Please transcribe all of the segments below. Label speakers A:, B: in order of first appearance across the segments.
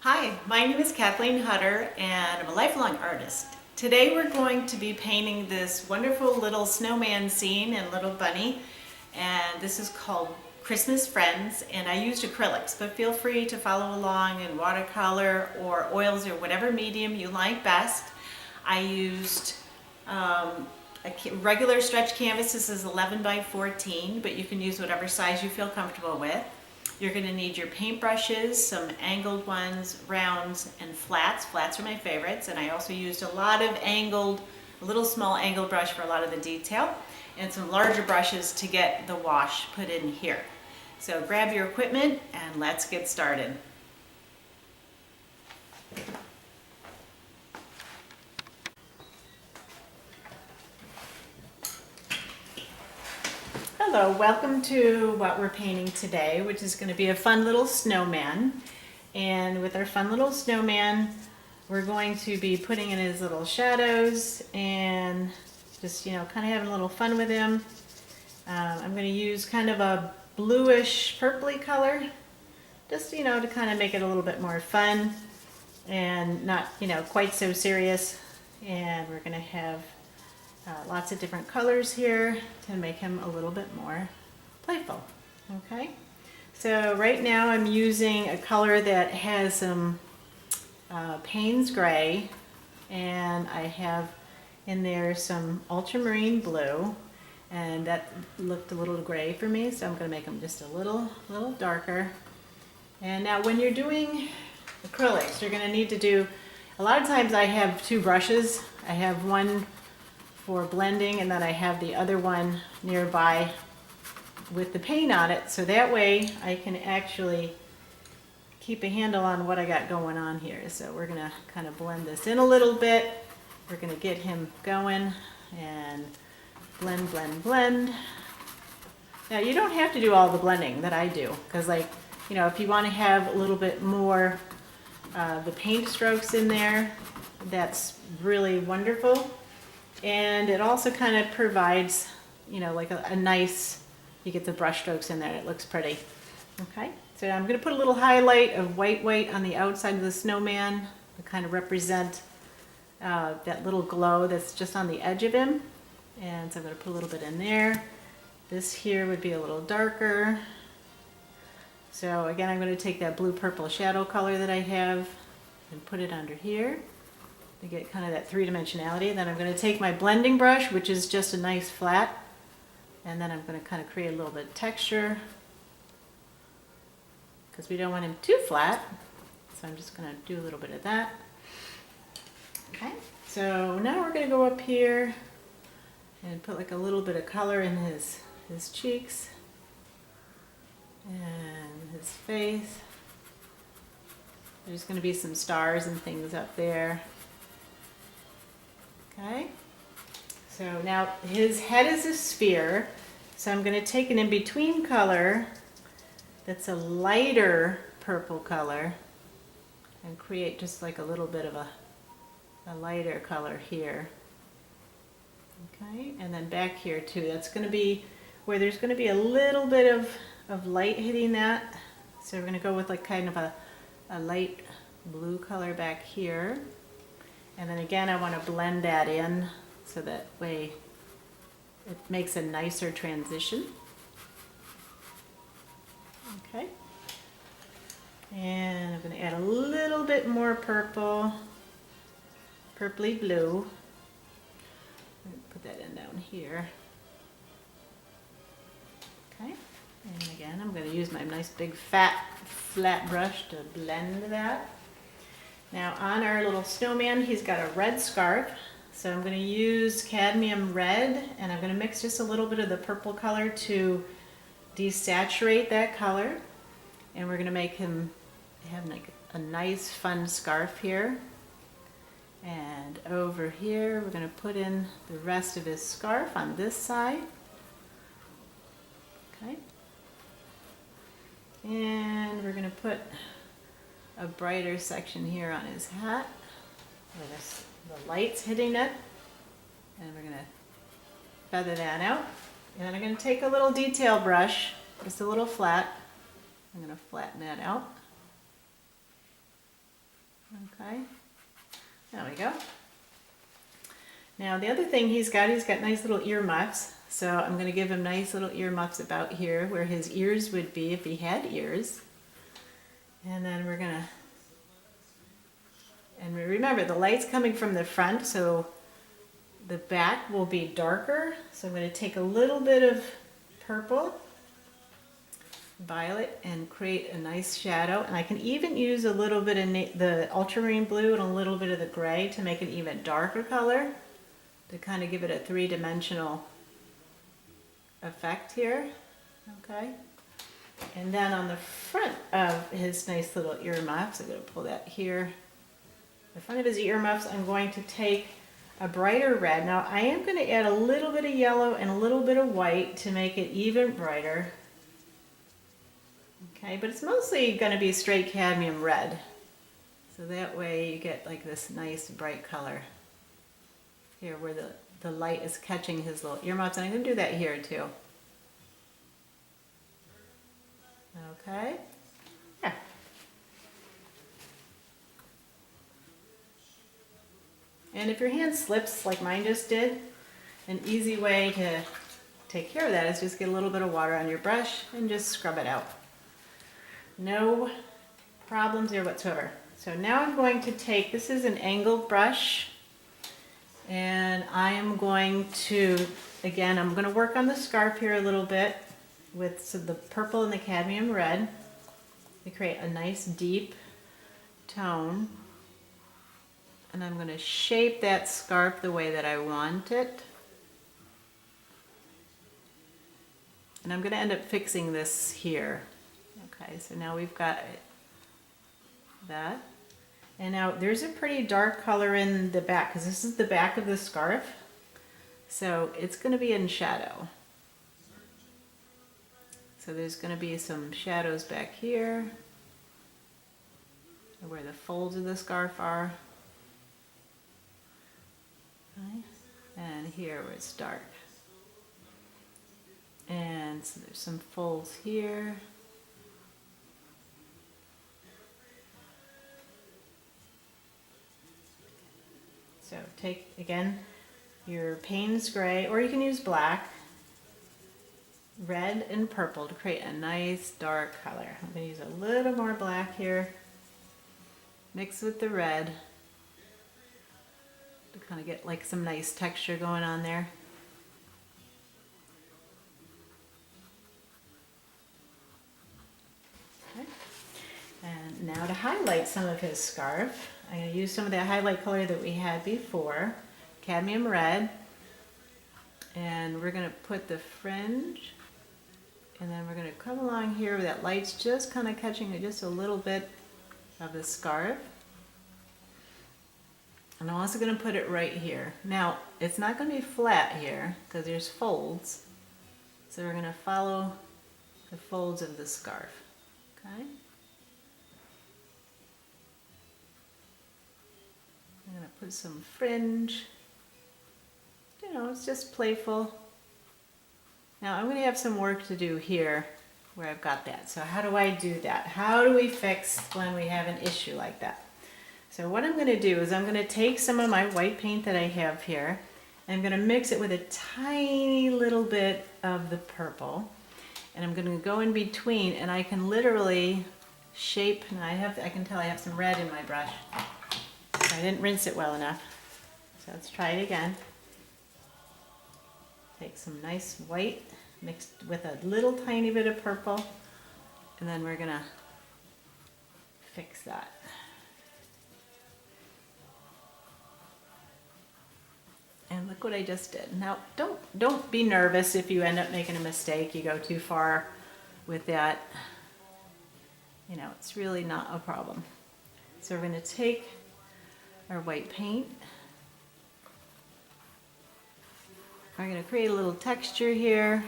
A: Hi, my name is Kathleen Hutter and I'm a lifelong artist. Today we're going to be painting this wonderful little snowman scene and little bunny, and this is called Christmas Friends, and I used acrylics, but feel free to follow along in watercolor or oils or whatever medium you like best. I used a regular stretch canvas. This is 11 by 14, but you can use whatever size you feel comfortable with. You're going to need your paintbrushes, some angled ones, rounds, and flats. Flats are my favorites, and I also used a lot of a little small angled brush for a lot of the detail, and some larger brushes to get the wash put in here. So grab your equipment and let's get started. Hello, welcome to what we're painting today, which is going to be a fun little snowman. And with our fun little snowman, we're going to be putting in his little shadows and just, kind of having a little fun with him. I'm going to use kind of a bluish purpley color, just, to kind of make it a little bit more fun and not, quite so serious. And we're going to have lots of different colors here to make him a little bit more playful. Okay, so right now I'm using a color that has some Payne's gray, and I have in there some ultramarine blue, and that looked a little gray for me, so I'm going to make them just a little darker. And now when you're doing acrylics, you're going to need to do, a lot of times I have two brushes. I have one for blending, and then I have the other one nearby with the paint on it, so that way I can actually keep a handle on what I got going on here. So we're gonna kind of blend this in a little bit. We're gonna get him going and blend, blend, blend. Now you don't have to do all the blending that I do, because if you want to have a little bit more the paint strokes in there, that's really wonderful. And it also kind of provides, like a nice, you get the brush strokes in there, it looks pretty. Okay, so I'm going to put a little highlight of white on the outside of the snowman to kind of represent that little glow that's just on the edge of him. And so I'm going to put a little bit in there. This here would be a little darker. So again, I'm going to take that blue-purple shadow color that I have and put it under here to get kind of that three-dimensionality. Then I'm going to take my blending brush, which is just a nice flat, and then I'm going to kind of create a little bit of texture because we don't want him too flat. So I'm just going to do a little bit of that. Okay, so now we're going to go up here and put like a little bit of color in his cheeks and his face. There's going to be some stars and things up there. Okay, so now his head is a sphere, so I'm going to take an in-between color that's a lighter purple color and create just like a little bit of a lighter color here. Okay, and then back here too, that's going to be where there's going to be a little bit of light hitting that, so we're going to go with like kind of a light blue color back here. And then again, I want to blend that in so that way it makes a nicer transition. Okay. And I'm going to add a little bit more purple, purpley blue. Put that in down here. Okay. And again, I'm going to use my nice big fat flat brush to blend that. Now on our little snowman, he's got a red scarf, so I'm going to use cadmium red, and I'm going to mix just a little bit of the purple color to desaturate that color, and we're going to make him have like a nice fun scarf here. And over here we're going to put in the rest of his scarf on this side. Okay, and we're going to put a brighter section here on his hat with the lights hitting it, and we're going to feather that out. And then I'm going to take a little detail brush, just a little flat. I'm going to flatten that out. Okay, there we go. Now the other thing he's got nice little ear muffs. So I'm going to give him nice little ear muffs about here where his ears would be if he had ears. And then we're going to, and remember the light's coming from the front, so the back will be darker. So I'm going to take a little bit of purple, violet, and create a nice shadow. And I can even use a little bit of the ultramarine blue and a little bit of the gray to make an even darker color, to kind of give it a three-dimensional effect here. Okay. And then on the front of his nice little earmuffs, I'm going to pull that here. The front of his earmuffs, I'm going to take a brighter red. Now I am going to add a little bit of yellow and a little bit of white to make it even brighter. Okay, but it's mostly going to be straight cadmium red. So that way you get like this nice bright color here where the light is catching his little earmuffs. And I'm going to do that here too. Okay. Yeah. And if your hand slips like mine just did, an easy way to take care of that is just get a little bit of water on your brush and just scrub it out. No problems here whatsoever. So now I'm going to take, this is an angled brush, and I am going to, again, I'm going to work on the scarf here a little bit with the purple and the cadmium red to create a nice deep tone. And I'm going to shape that scarf the way that I want it. And I'm going to end up fixing this here. Okay, so now we've got that. And now there's a pretty dark color in the back because this is the back of the scarf. So it's going to be in shadow. So there's going to be some shadows back here where the folds of the scarf are. Okay. And here where it's dark. And so there's some folds here. So take, again, your Payne's gray, or you can use black, red, and purple to create a nice dark color. I'm going to use a little more black here, mix with the red to kind of get like some nice texture going on there. Okay. And now to highlight some of his scarf, I'm going to use some of that highlight color that we had before, cadmium red, and we're going to put the fringe, and then we're going to come along here where that light's just kind of catching just a little bit of the scarf. And I'm also going to put it right here. Now, it's not going to be flat here because there's folds, so we're going to follow the folds of the scarf. Okay? I'm going to put some fringe. You know, it's just playful. Now I'm going to have some work to do here where I've got that. So how do I do that? How do we fix when we have an issue like that? So what I'm going to do is I'm going to take some of my white paint that I have here, and I'm going to mix it with a tiny little bit of the purple. And I'm going to go in between, and I can literally shape, and I can tell I have some red in my brush. So I didn't rinse it well enough. So let's try it again. Take some nice white mixed with a little tiny bit of purple, and then we're going to fix that. And look what I just did. Now, don't be nervous if you end up making a mistake, you go too far with that. You know, it's really not a problem. So we're going to take our white paint. We're going to create a little texture here.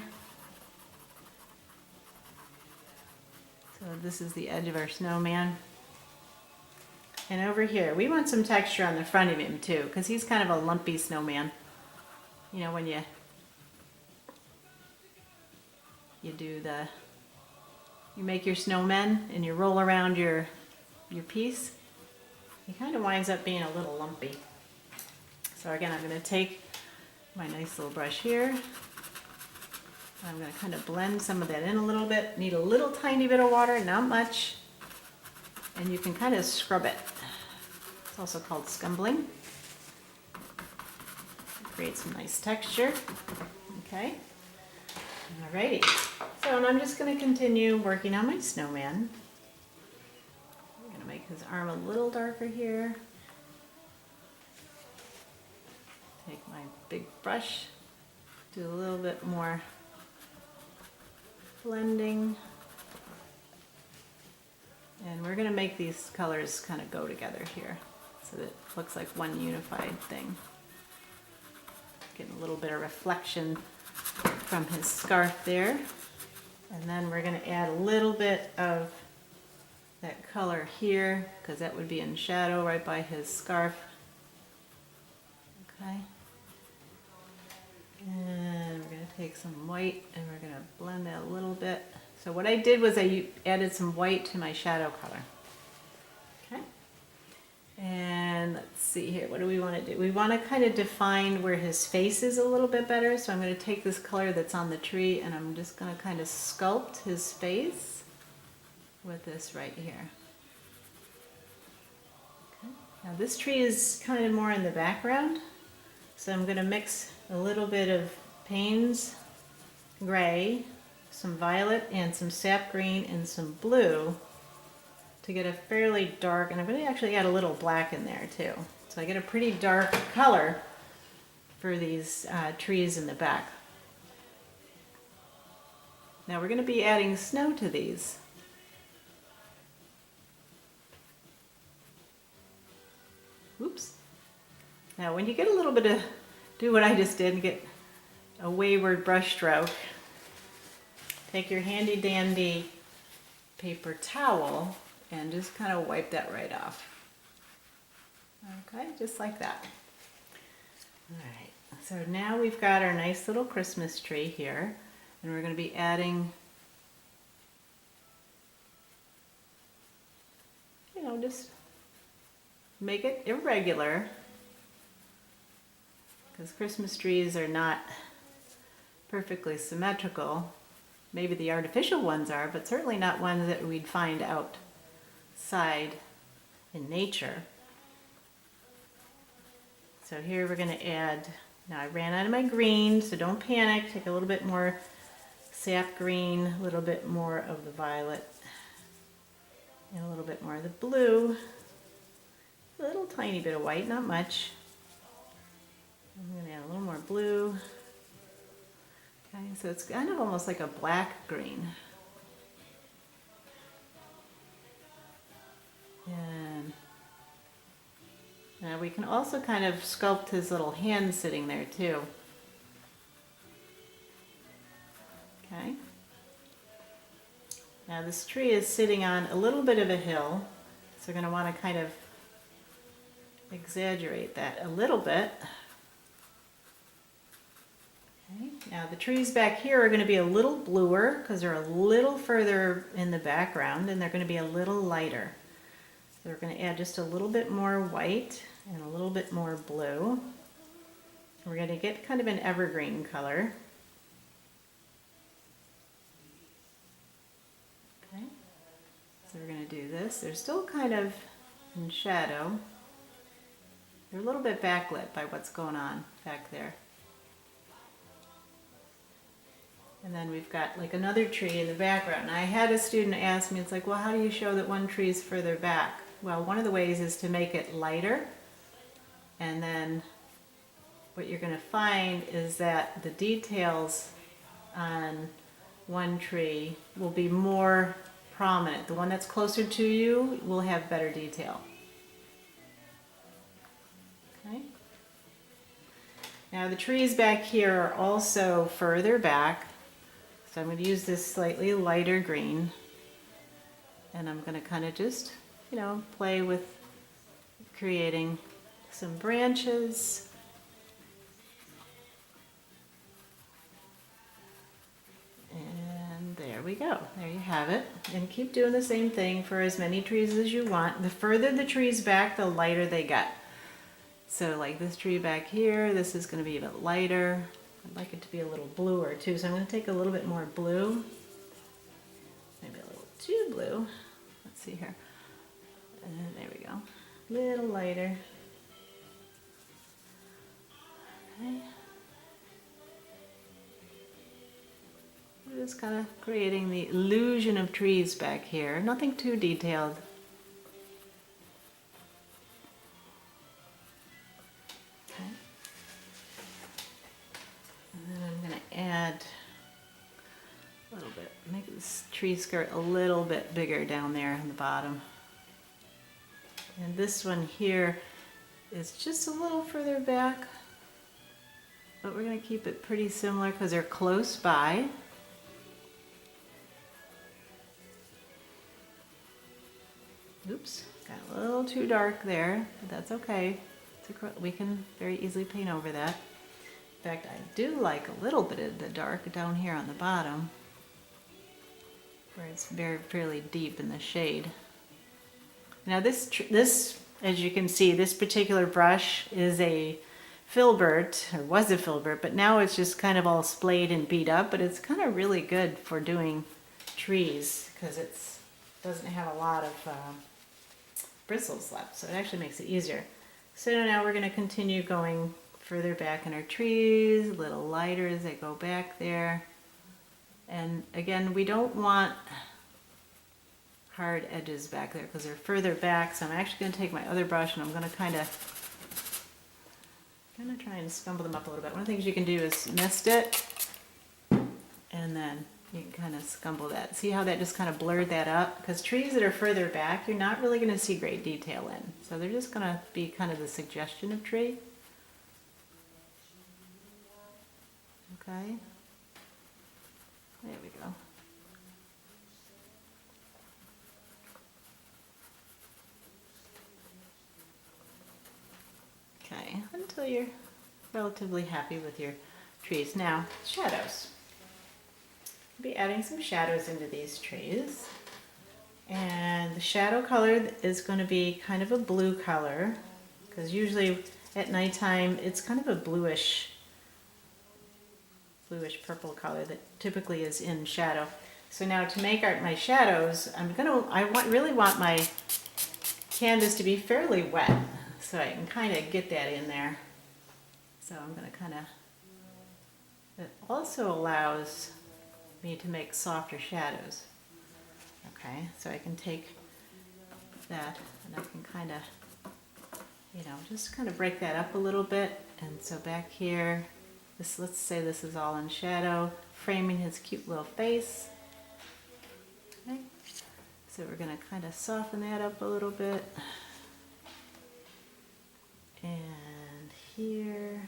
A: So this is the edge of our snowman. And over here, we want some texture on the front of him too, because he's kind of a lumpy snowman. You know, when you make your snowmen and you roll around your piece. he kind of winds up being a little lumpy. So again, I'm going to take my nice little brush here. I'm going to kind of blend some of that in a little bit. Need a little tiny bit of water, not much. And you can kind of scrub it. It's also called scumbling. Create some nice texture. Okay. Alrighty. So, and I'm just going to continue working on my snowman. I'm going to make his arm a little darker here. Take my big brush, do a little bit more blending. And we're going to make these colors kind of go together here so that it looks like one unified thing. Getting a little bit of reflection from his scarf there. And then we're going to add a little bit of that color here because that would be in shadow right by his scarf. Okay. And we're going to take some white and we're going to blend that a little bit. So what I did was I added some white to my shadow color. Okay. And let's see here, what do we want to do? We want to kind of define where his face is a little bit better. So I'm going to take this color that's on the tree and I'm just going to kind of sculpt his face with this right here. Okay. Now this tree is kind of more in the background. So I'm going to mix a little bit of Payne's gray, some violet and some sap green and some blue to get a fairly dark, and I'm going to actually add a little black in there too. So I get a pretty dark color for these trees in the back. Now we're going to be adding snow to these. Oops. Now when you get a little bit of, do what I just did and get a wayward brush stroke, take your handy dandy paper towel and just kind of wipe that right off. Okay, just like that. All right, so now we've got our nice little Christmas tree here, and we're going to be adding, just make it irregular, because Christmas trees are not perfectly symmetrical. Maybe the artificial ones are, but certainly not ones that we'd find outside in nature. So here we're going to add, now I ran out of my green, so don't panic. Take a little bit more sap green, a little bit more of the violet, and a little bit more of the blue. A little tiny bit of white, not much. I'm going to add a little more blue. Okay, so it's kind of almost like a black green. And now we can also kind of sculpt his little hand sitting there too. Okay. Now this tree is sitting on a little bit of a hill, so we're going to want to kind of exaggerate that a little bit. Okay. Now the trees back here are going to be a little bluer because they're a little further in the background, and they're going to be a little lighter. So we're going to add just a little bit more white and a little bit more blue. We're going to get kind of an evergreen color. Okay. So we're going to do this. They're still kind of in shadow. They're a little bit backlit by what's going on back there. And then we've got like another tree in the background. And I had a student ask me, it's like, well, how do you show that one tree is further back? Well, one of the ways is to make it lighter. And then what you're going to find is that the details on one tree will be more prominent. The one that's closer to you will have better detail. Okay. Now the trees back here are also further back. So I'm going to use this slightly lighter green, and I'm going to kind of just, play with creating some branches. And there we go. There you have it. And keep doing the same thing for as many trees as you want. The further the trees back, the lighter they get. So like this tree back here, this is going to be a bit lighter. I'd like it to be a little bluer too, so I'm going to take a little bit more blue. Maybe a little too blue. Let's see here. And there we go. A little lighter. Okay. Just kind of creating the illusion of trees back here. Nothing too detailed. Okay. And then I'm going to add a little bit, make this tree skirt a little bit bigger down there on the bottom. And this one here is just a little further back, but we're going to keep it pretty similar because they're close by. Oops, got a little too dark there, but that's okay. We can very easily paint over that. In fact, I do like a little bit of the dark down here on the bottom, where it's fairly deep in the shade. Now this, as you can see, this particular brush is a filbert, or was a filbert, but now it's just kind of all splayed and beat up, but it's kind of really good for doing trees because it doesn't have a lot of bristles left, so it actually makes it easier. So now we're going to continue going further back in our trees, a little lighter as they go back there. And again, we don't want hard edges back there because they're further back, so I'm actually going to take my other brush and I'm going to kind of try and scumble them up a little bit. One of the things you can do is mist it, and then you can kind of scumble that. See how that just kind of blurred that up? Because trees that are further back, you're not really going to see great detail in. So they're just going to be kind of the suggestion of tree. Okay. There we go. Okay, until you're relatively happy with your trees. Now, shadows. I'll be adding some shadows into these trees. And the shadow color is going to be kind of a blue color, because usually at nighttime it's kind of a bluish purple color that typically is in shadow. So now to make my shadows, really want my canvas to be fairly wet, so I can kind of get that in there. So I'm going to kind of, it also allows me to make softer shadows. Okay, so I can take that and I can kind of, just kind of break that up a little bit. And so back here, let's say this is all in shadow, framing his cute little face. Okay, so we're going to kind of soften that up a little bit. And here,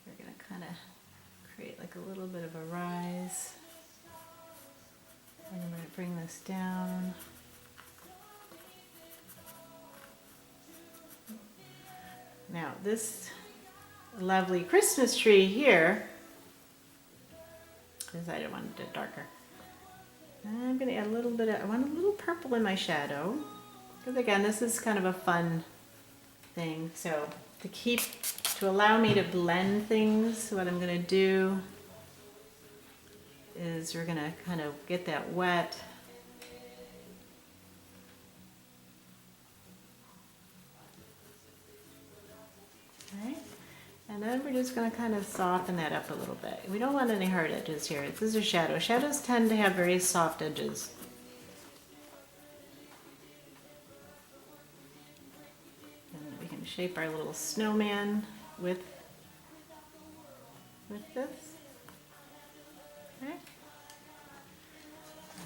A: we're going to kind of create like a little bit of a rise. And I'm going to bring this down. Now this lovely Christmas tree here, because I don't want it darker. I'm going to add a little bit I want a little purple in my shadow. Because again, this is kind of a fun thing. So to allow me to blend things, what I'm going to do is we're going to kind of get that wet. Okay. And then we're just going to kind of soften that up a little bit. We don't want any hard edges here. This is a shadow. Shadows tend to have very soft edges. And we can shape our little snowman with this. Okay.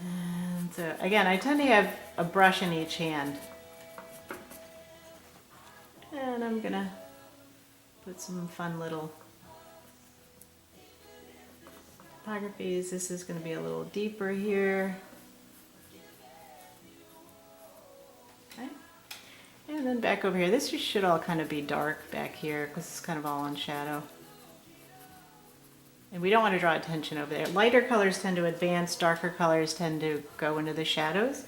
A: And so again, I tend to have a brush in each hand. And I'm going to put some fun little topographies. This is going to be a little deeper here. Okay. And then back over here, this should all kind of be dark back here because it's kind of all in shadow. And we don't want to draw attention over there. Lighter colors tend to advance, darker colors tend to go into the shadows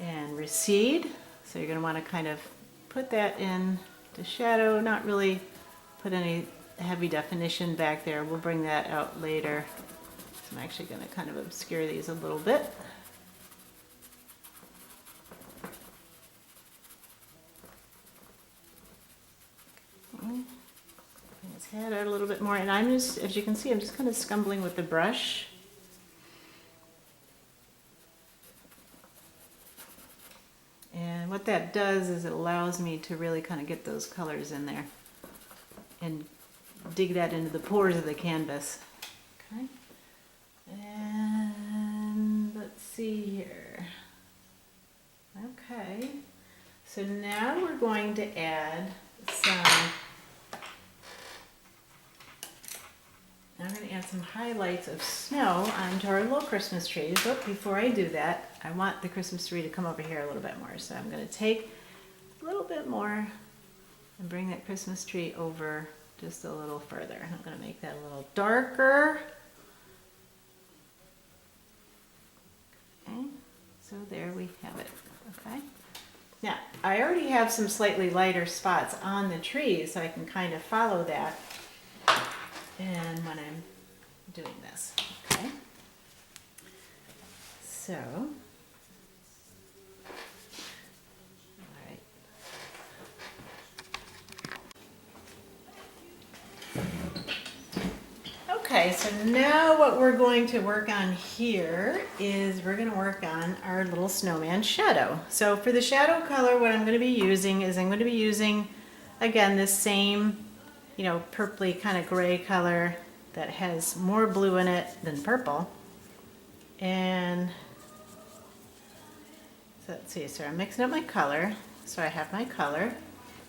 A: and recede. So you're going to want to kind of put that in the shadow, not really put any heavy definition back there. We'll bring that out later. So I'm actually going to kind of obscure these a little bit. Bring his head out a little bit more, and I'm just, as you can see, I'm just kind of scumbling with the brush. And what that does is it allows me to really kind of get those colors in there and dig that into the pores of the canvas. Okay. And let's see here. Okay. So now we're going to add I'm going to add some highlights of snow onto our little Christmas trees. But before I do that, I want the Christmas tree to come over here a little bit more. So I'm going to take a little bit more and bring that Christmas tree over just a little further. I'm going to make that a little darker. Okay, so there we have it. Okay. Now, I already have some slightly lighter spots on the trees, so I can kind of follow that. And when I'm doing this, okay? So, all right. Okay, so now what we're going to work on here is we're going to work on our little snowman shadow. So for the shadow color, what I'm going to be using is I'm going to be using, again, this same purpley kind of gray color that has more blue in it than purple. And so let's see, so I'm mixing up my color. So I have my color.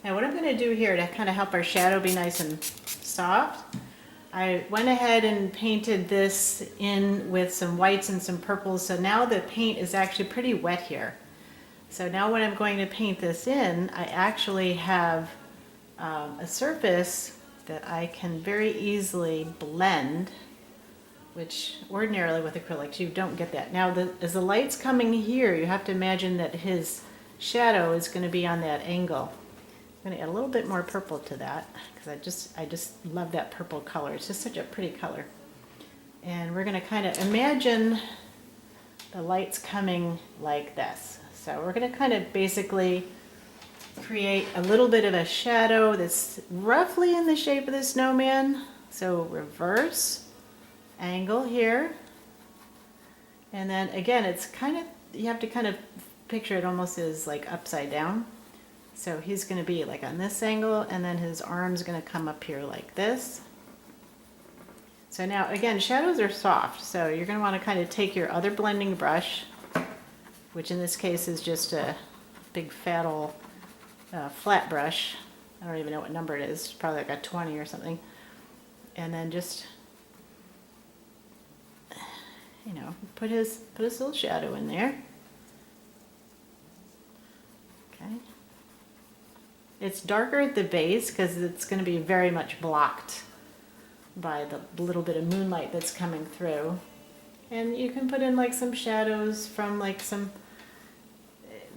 A: Now what I'm going to do here to kind of help our shadow be nice and soft, I went ahead and painted this in with some whites and some purples. So now the paint is actually pretty wet here. So now when I'm going to paint this in, I actually have a surface that I can very easily blend, which ordinarily with acrylics you don't get that. Now as the light's coming here, you have to imagine that his shadow is going to be on that angle. I'm going to add a little bit more purple to that because I just love that purple color. It's just such a pretty color. And we're going to kind of imagine the light's coming like this. So we're going to kind of basically create a little bit of a shadow that's roughly in the shape of the snowman. So reverse, angle here. And then again, it's kind of, you have to kind of picture it almost as like upside down. So he's going to be like on this angle, and then his arm's going to come up here like this. So now again, shadows are soft, so you're going to want to kind of take your other blending brush, which in this case is just a big fat old flat brush. I don't even know what number it is, probably like a 20 or something. And then just, put his little shadow in there. Okay. It's darker at the base because it's going to be very much blocked by the little bit of moonlight that's coming through. And you can put in like some shadows from like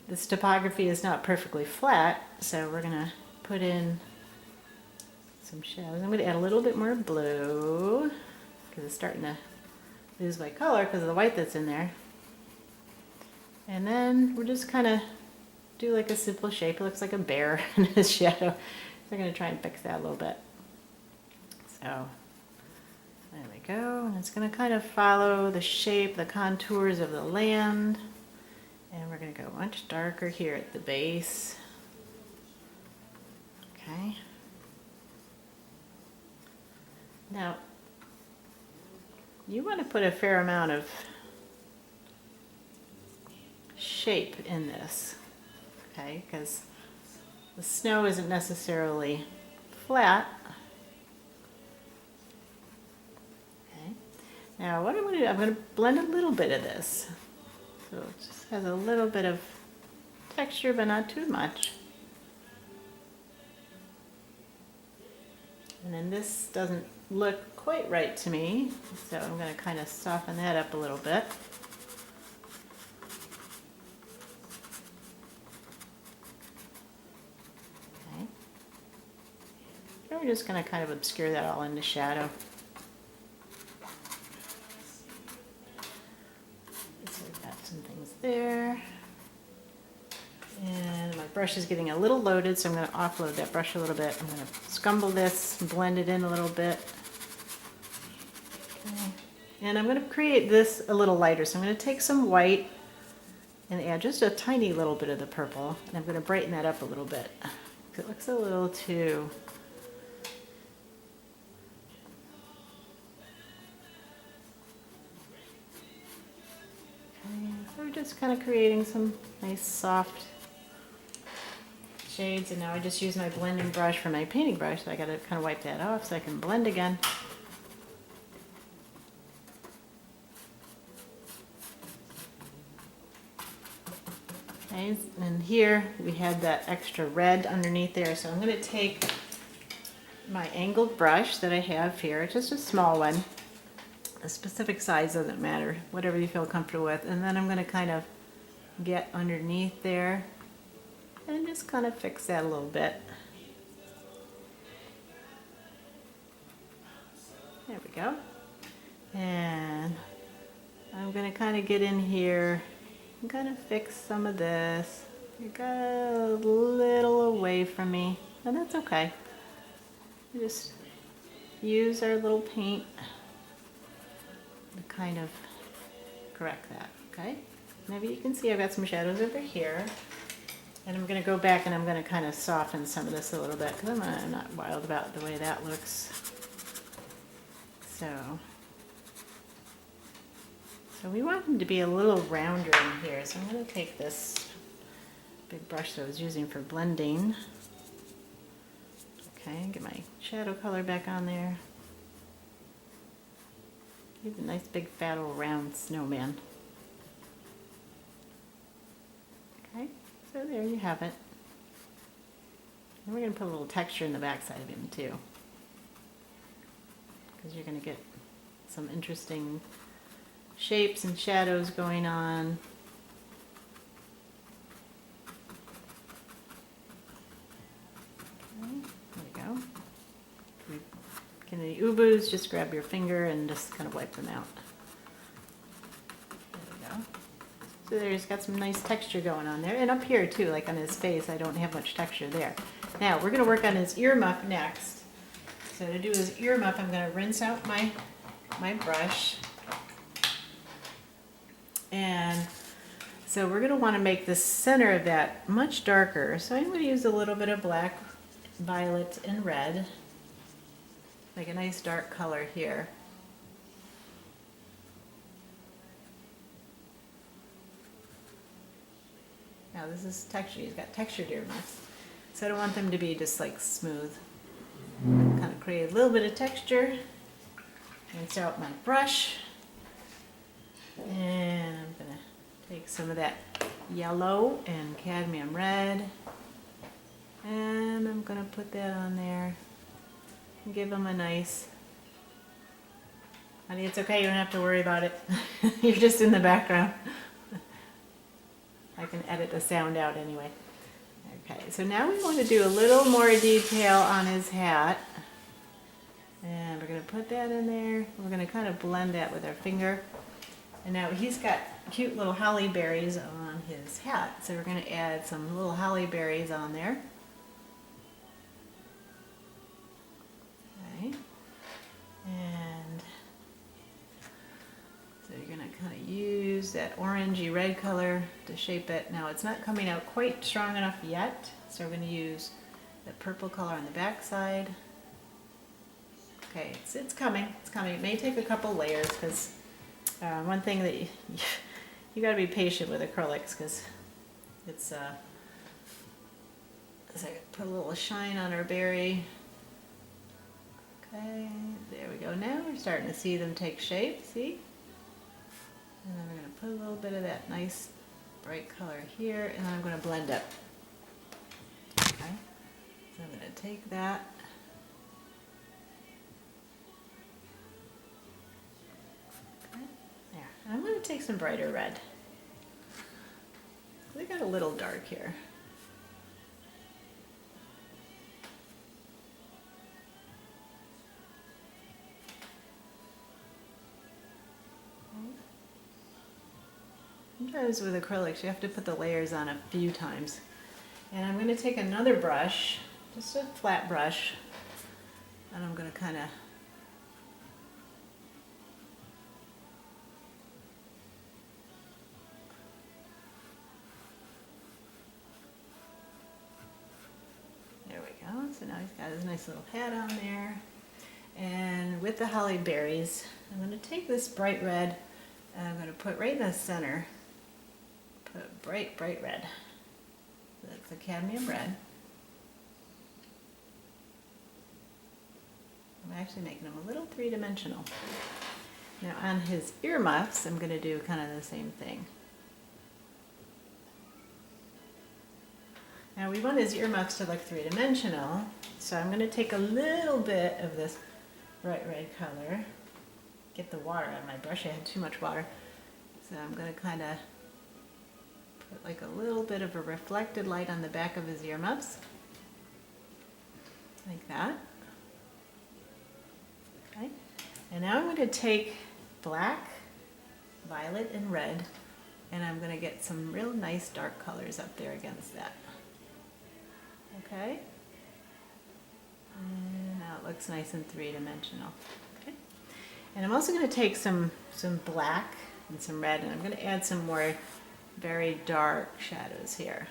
A: this topography is not perfectly flat, so we're going to put in some shadows. I'm going to add a little bit more blue because it's starting to lose my color because of the white that's in there. And then we're just kind of do like a simple shape. It looks like a bear in his shadow. So I'm going to try and fix that a little bit. So there we go. And it's going to kind of follow the shape, the contours of the land. And we're going to go much darker here at the base. Okay. Now, you want to put a fair amount of shape in this. Okay, because the snow isn't necessarily flat. Okay. Now what I'm going to do, I'm going to blend a little bit of this. So it just has a little bit of texture, but not too much. And then this doesn't look quite right to me, so I'm going to kind of soften that up a little bit. Okay. And we're just going to kind of obscure that all into shadow. So we've got some things there. And my brush is getting a little loaded, so I'm going to offload that brush a little bit. I'm going to scumble this and blend it in a little bit. Okay. And I'm going to create this a little lighter. So I'm going to take some white and add just a tiny little bit of the purple. And I'm going to brighten that up a little bit. It looks a little too... Okay. So we're just kind of creating some nice soft shades, and now I just use my blending brush for my painting brush, so I gotta kind of wipe that off so I can blend again. Okay, and here we had that extra red underneath there, so I'm going to take my angled brush that I have here, just a small one. A specific size doesn't matter, whatever you feel comfortable with, and then I'm going to kind of get underneath there and just kind of fix that a little bit. There we go. And I'm going to kind of get in here and kind of fix some of this. It got a little away from me, and that's okay. Just use our little paint to kind of correct that, okay? Maybe you can see I've got some shadows over here. And I'm going to go back and I'm going to kind of soften some of this a little bit because I'm not wild about the way that looks. So we want them to be a little rounder in here. So I'm going to take this big brush that I was using for blending. Okay, get my shadow color back on there. He's a nice big fat old round snowman. Okay. So there you have it. And we're going to put a little texture in the backside of him too, because you're going to get some interesting shapes and shadows going on. Okay, there we go. If you get any ubus, just grab your finger and just kind of wipe them out. So there's got some nice texture going on there. And up here too, like on his face, I don't have much texture there. Now we're going to work on his ear muff next. So to do his ear muff, I'm going to rinse out my brush. And so we're going to want to make the center of that much darker. So I'm going to use a little bit of black, violet, and red. Like a nice dark color here. Now this is texture, he's got textured ear muffs. So I don't want them to be just like smooth. Kind of create a little bit of texture. Rinse out my brush. And I'm going to take some of that yellow and cadmium red. And I'm going to put that on there. And give them a nice... Honey, it's okay, you don't have to worry about it. You're just in the background. I can edit the sound out anyway. Okay, so now we want to do a little more detail on his hat. And we're going to put that in there. We're going to kind of blend that with our finger. And now he's got cute little holly berries on his hat. So we're going to add some little holly berries on there. Okay. And so you're going to kind of use that orangey red color to shape it. Now it's not coming out quite strong enough yet, so we're going to use the purple color on the back side. Okay, it's coming. It's coming. It may take a couple layers because one thing that you got to be patient with acrylics because it's so I put a little shine on our berry. Okay, there we go. Now we're starting to see them take shape. See? And then we're going to put a little bit of that nice bright color here, and then I'm going to blend it. Okay, so I'm going to take that take some brighter red. They got a little dark here. Sometimes with acrylics you have to put the layers on a few times. And I'm going to take another brush, just a flat brush, and I'm going to kind of so now he's got his nice little hat on there. And with the holly berries, I'm going to take this bright red and I'm going to put right in the center. Put bright, bright red. That's the cadmium red. I'm actually making them a little three-dimensional. Now on his earmuffs, I'm going to do kind of the same thing. Now we want his earmuffs to look three-dimensional, so I'm going to take a little bit of this bright red color, get the water out of my brush. I had too much water, so I'm going to kind of put like a little bit of a reflected light on the back of his earmuffs, like that. Okay, and now I'm going to take black, violet, and red, and I'm going to get some real nice dark colors up there against that. Okay, and now it looks nice and three-dimensional. Okay, and I'm also going to take some black and some red, and I'm going to add some more very dark shadows here.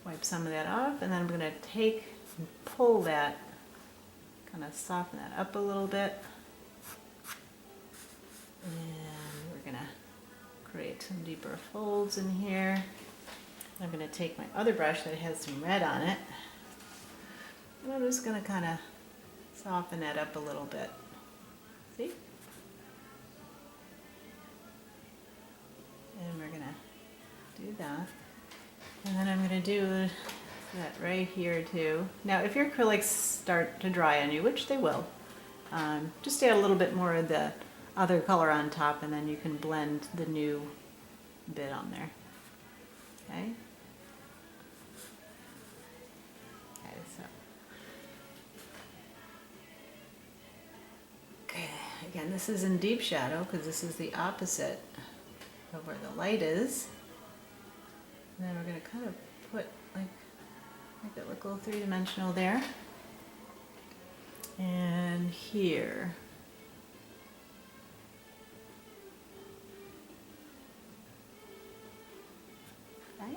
A: Wipe some of that off, and then I'm going to take and pull that, kind of soften that up a little bit, and we're going to create some deeper folds in here. I'm going to take my other brush that has some red on it, and I'm just going to kind of soften that up a little bit. See? And we're going to do that. And then I'm going to do that right here too. Now if your acrylics start to dry on you, which they will, just add a little bit more of the other color on top, and then you can blend the new bit on there. Okay. Okay, so. Okay, again, this is in deep shadow because this is the opposite of where the light is. And then we're going to kind of put make it look a little three-dimensional there. And here. Okay.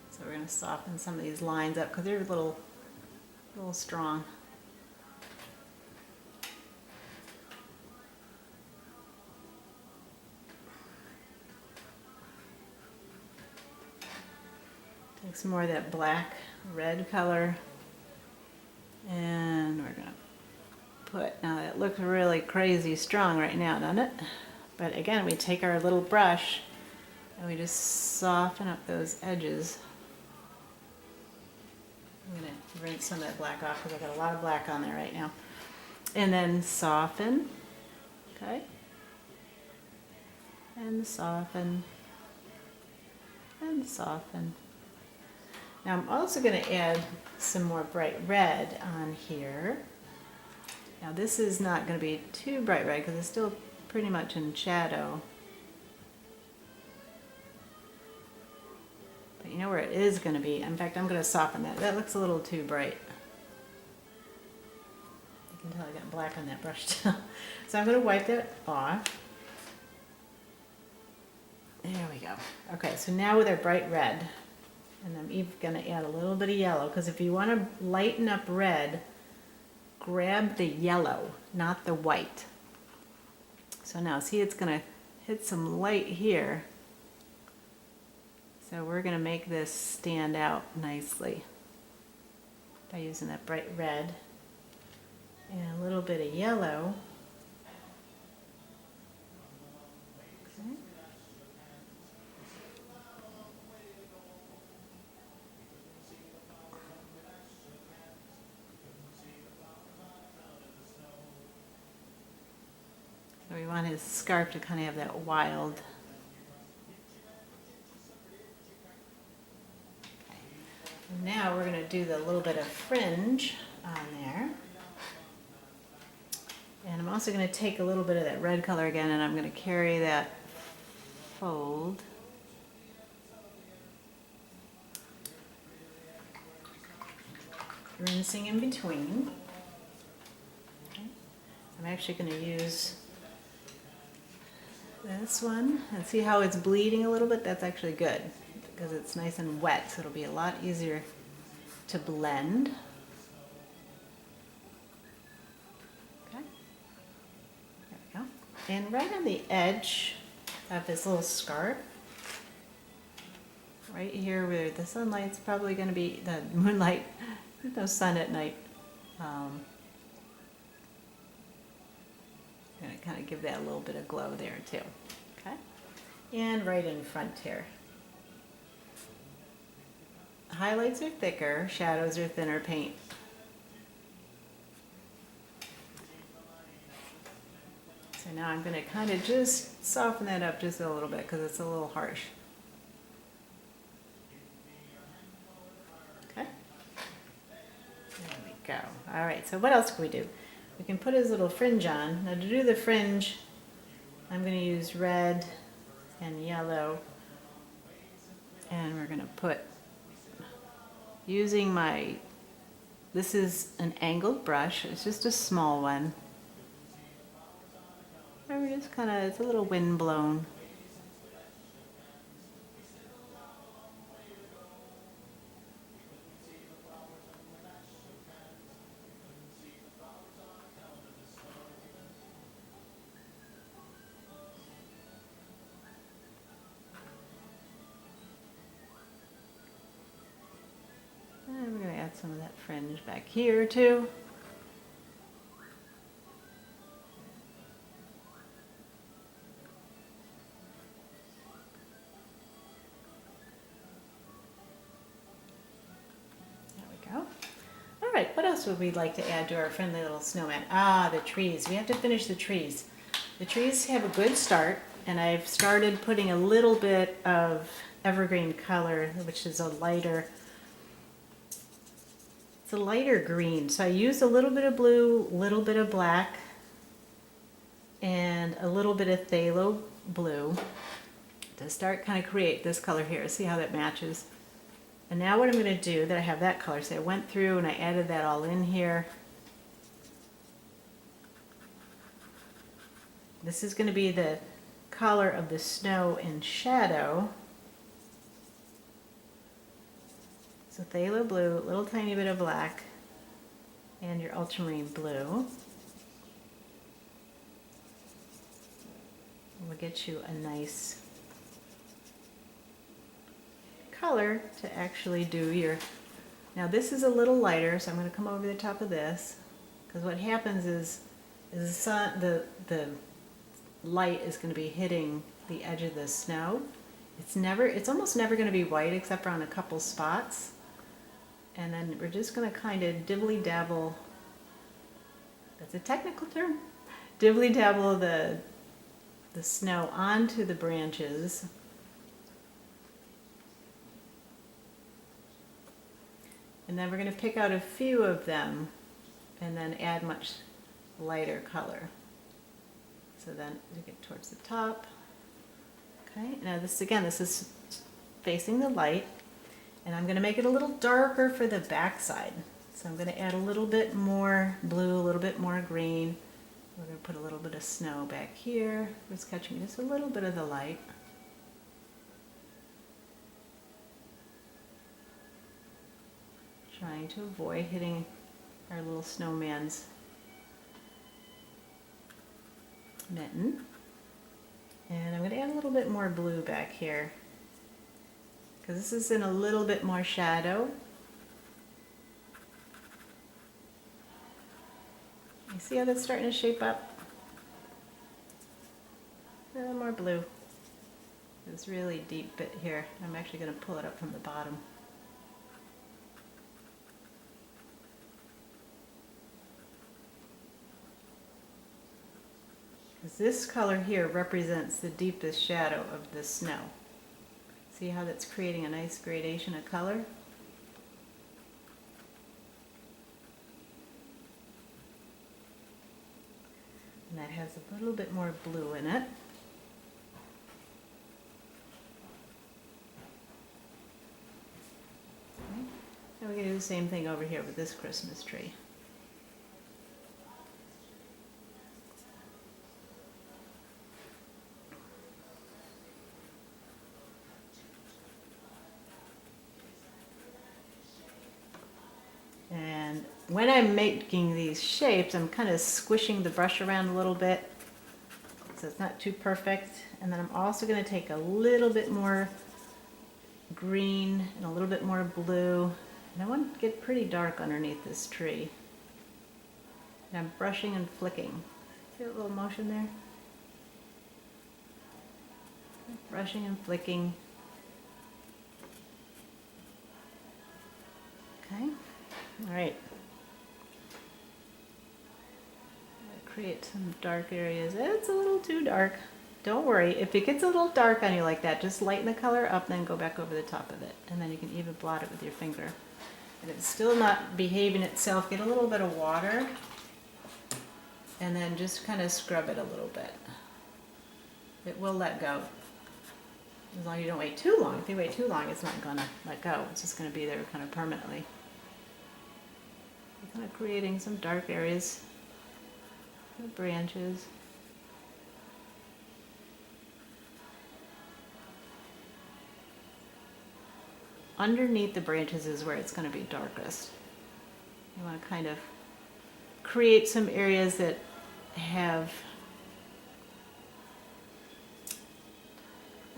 A: So we're going to soften some of these lines up because they're a little strong. Take some more of that black red color, and we're going to put, now that looks really crazy strong right now, doesn't it? But again, we take our little brush and we just soften up those edges. I'm going to rinse some of that black off because I've got a lot of black on there right now. And then soften, okay? And soften, and soften. Now I'm also going to add some more bright red on here. Now this is not going to be too bright red because it's still pretty much in shadow. But you know where it is going to be? In fact, I'm going to soften that. That looks a little too bright. You can tell I got black on that brush too. So I'm going to wipe that off. There we go. Okay, so now with our bright red, and I'm even going to add a little bit of yellow, because if you want to lighten up red, grab the yellow, not the white. So now see, it's going to hit some light here. So we're going to make this stand out nicely by using that bright red and a little bit of yellow. Okay. want his scarf to kind of have that wild. Okay. Now we're going to do the little bit of fringe on there. And I'm also going to take a little bit of that red color again, and I'm going to carry that fold. Rinsing in between. Okay. I'm actually going to use this one, and see how it's bleeding a little bit? That's actually good because it's nice and wet, so it'll be a lot easier to blend. Okay, there we go. And right on the edge of this little scarf, right here where the sunlight's probably going to be, the moonlight, there's no sun at night. I'm going to kind of give that a little bit of glow there too. Okay, and right in front here. Highlights are thicker, shadows are thinner paint. So now I'm going to kind of just soften that up just a little bit because it's a little harsh. Okay. There we go. All right, so what else can we do? We can put his little fringe on. Now to do the fringe, I'm going to use red and yellow. And we're going to put, using my, this is an angled brush. It's just a small one. And we're just kind of, it's a little wind blown. And we're going to add some of that fringe back here too. All right, what else would we like to add to our friendly little snowman? Ah, the trees. We have to finish the trees. The trees have a good start, and I've started putting a little bit of evergreen color, which is a lighter, it's a lighter green. So I used a little bit of blue, a little bit of black, and a little bit of phthalo blue to start kind of create this color here. See how that matches? And now what I'm going to do, that I have that color, so I went through and I added that all in here. This is going to be the color of the snow in shadow. So phthalo blue, a little tiny bit of black, and your ultramarine blue. We'll get you a nice color to actually do your, now this is a little lighter, so I'm going to come over the top of this, because what happens is the sun, the light is going to be hitting the edge of the snow. It's almost never going to be white except for on a couple spots, and then we're just going to kind of dibbly dabble, that's a technical term, dibbly dabble the snow onto the branches. And then we're going to pick out a few of them and then add much lighter color. So then we get towards the top. Okay, now this again, this is facing the light, and I'm going to make it a little darker for the back side. So I'm going to add a little bit more blue, a little bit more green. We're going to put a little bit of snow back here. It's catching just a little bit of the light. Trying to avoid hitting our little snowman's mitten. And I'm going to add a little bit more blue back here, because this is in a little bit more shadow. You see how that's starting to shape up? A little more blue. It's really deep bit here. I'm actually going to pull it up from the bottom. This color here represents the deepest shadow of the snow. See how that's creating a nice gradation of color? And that has a little bit more blue in it. Okay. And we're going to do the same thing over here with this Christmas tree. And when I'm making these shapes, I'm kind of squishing the brush around a little bit so it's not too perfect. And then I'm also going to take a little bit more green and a little bit more blue. And I want to get pretty dark underneath this tree. And I'm brushing and flicking. See that little motion there? Brushing and flicking. Okay. All right. Create some dark areas. It's a little too dark. Don't worry. If it gets a little dark on you like that, just lighten the color up, then go back over the top of it. And then you can even blot it with your finger. And it's still not behaving itself, get a little bit of water. And then just kind of scrub it a little bit. It will let go. As long as you don't wait too long. If you wait too long, it's not going to let go. It's just going to be there kind of permanently. Kind of creating some dark areas, the branches. Underneath the branches is where it's going to be darkest. You want to kind of create some areas that have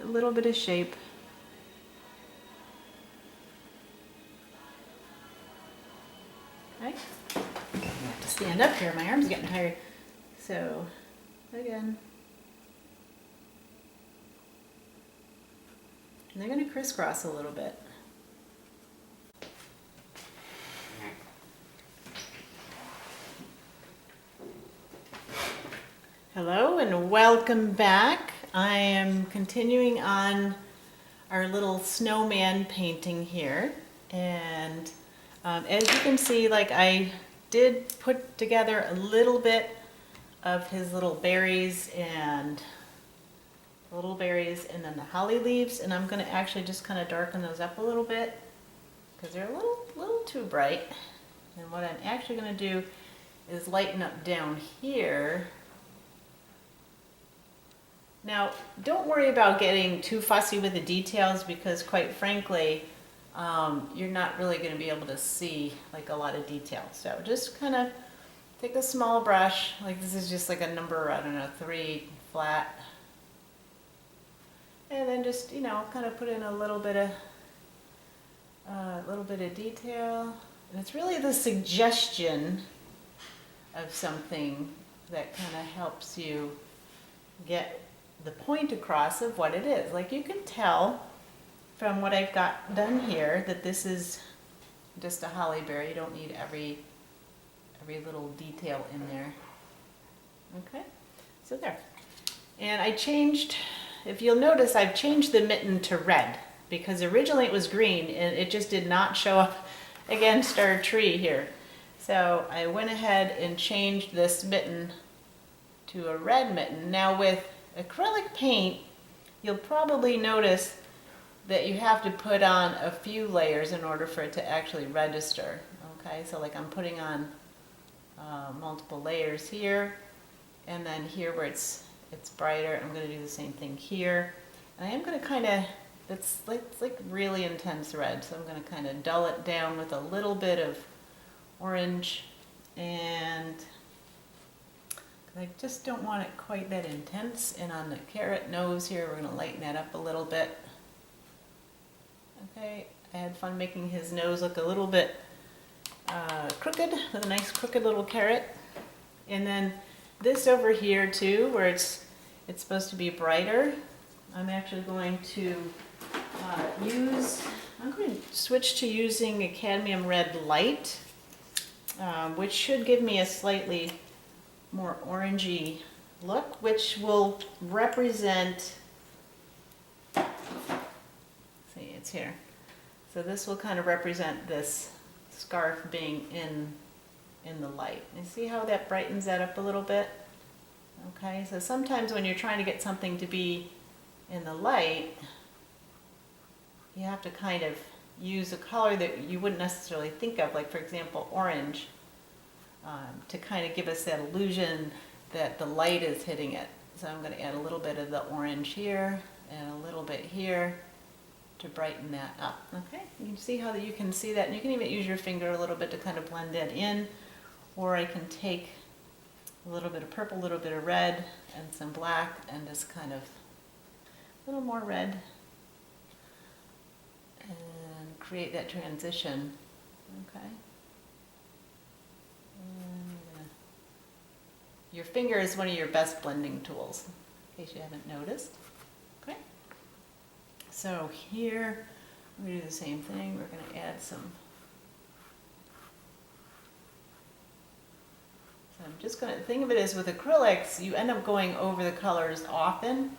A: a little bit of shape. Okay. I have to stand up here. My arm's getting tired. So, again. And they're going to crisscross a little bit. Hello and welcome back. I am continuing on our little snowman painting here. And as you can see, like I did put together a little bit of his little berries and then the holly leaves, and I'm going to actually just kind of darken those up a little bit because they're a little too bright. And what I'm actually going to do is lighten up down here. Now, don't worry about getting too fussy with the details because quite frankly, you're not really going to be able to see like a lot of detail. So just kind of take a small brush, like this is just like a number, I don't know, 3 flat. And then just, you know, kind of put in a little bit of detail. And it's really the suggestion of something that kind of helps you get the point across of what it is. Like you can tell from what I've got done here that this is just a holly berry. You don't need every little detail in there. Okay, so there. And I changed, if you'll notice, I've changed the mitten to red because originally it was green and it just did not show up against our tree here. So I went ahead and changed this mitten to a red mitten. Now with acrylic paint, you'll probably notice that you have to put on a few layers in order for it to actually register. Okay, so like I'm putting on multiple layers here, and then here where it's brighter, I'm going to do the same thing here. And I am going to kind of, it's like really intense red, so I'm going to kind of dull it down with a little bit of orange, and I just don't want it quite that intense. And on the carrot nose here, we're going to lighten that up a little bit. Okay, I had fun making his nose look a little bit crooked, with a nice crooked little carrot. And then this over here too, where it's supposed to be brighter, I'm actually going to I'm going to switch to using a cadmium red light, which should give me a slightly more orangey look, which will represent, see, it's here. So this will kind of represent this scarf being in the light. You see how that brightens that up a little bit? Okay, so sometimes when you're trying to get something to be in the light, you have to kind of use a color that you wouldn't necessarily think of, like for example orange, to kind of give us that illusion that the light is hitting it. So I'm going to add a little bit of the orange here and a little bit here to brighten that up. Okay, you can see how you can see that, and you can even use your finger a little bit to kind of blend that in, or I can take a little bit of purple, a little bit of red, and some black, and just kind of a little more red, and create that transition. Okay. And your finger is one of your best blending tools, in case you haven't noticed. Okay. So here, we're going to do the same thing. We're going to add some. So I'm just going to, the thing of it is with acrylics, you end up going over the colors often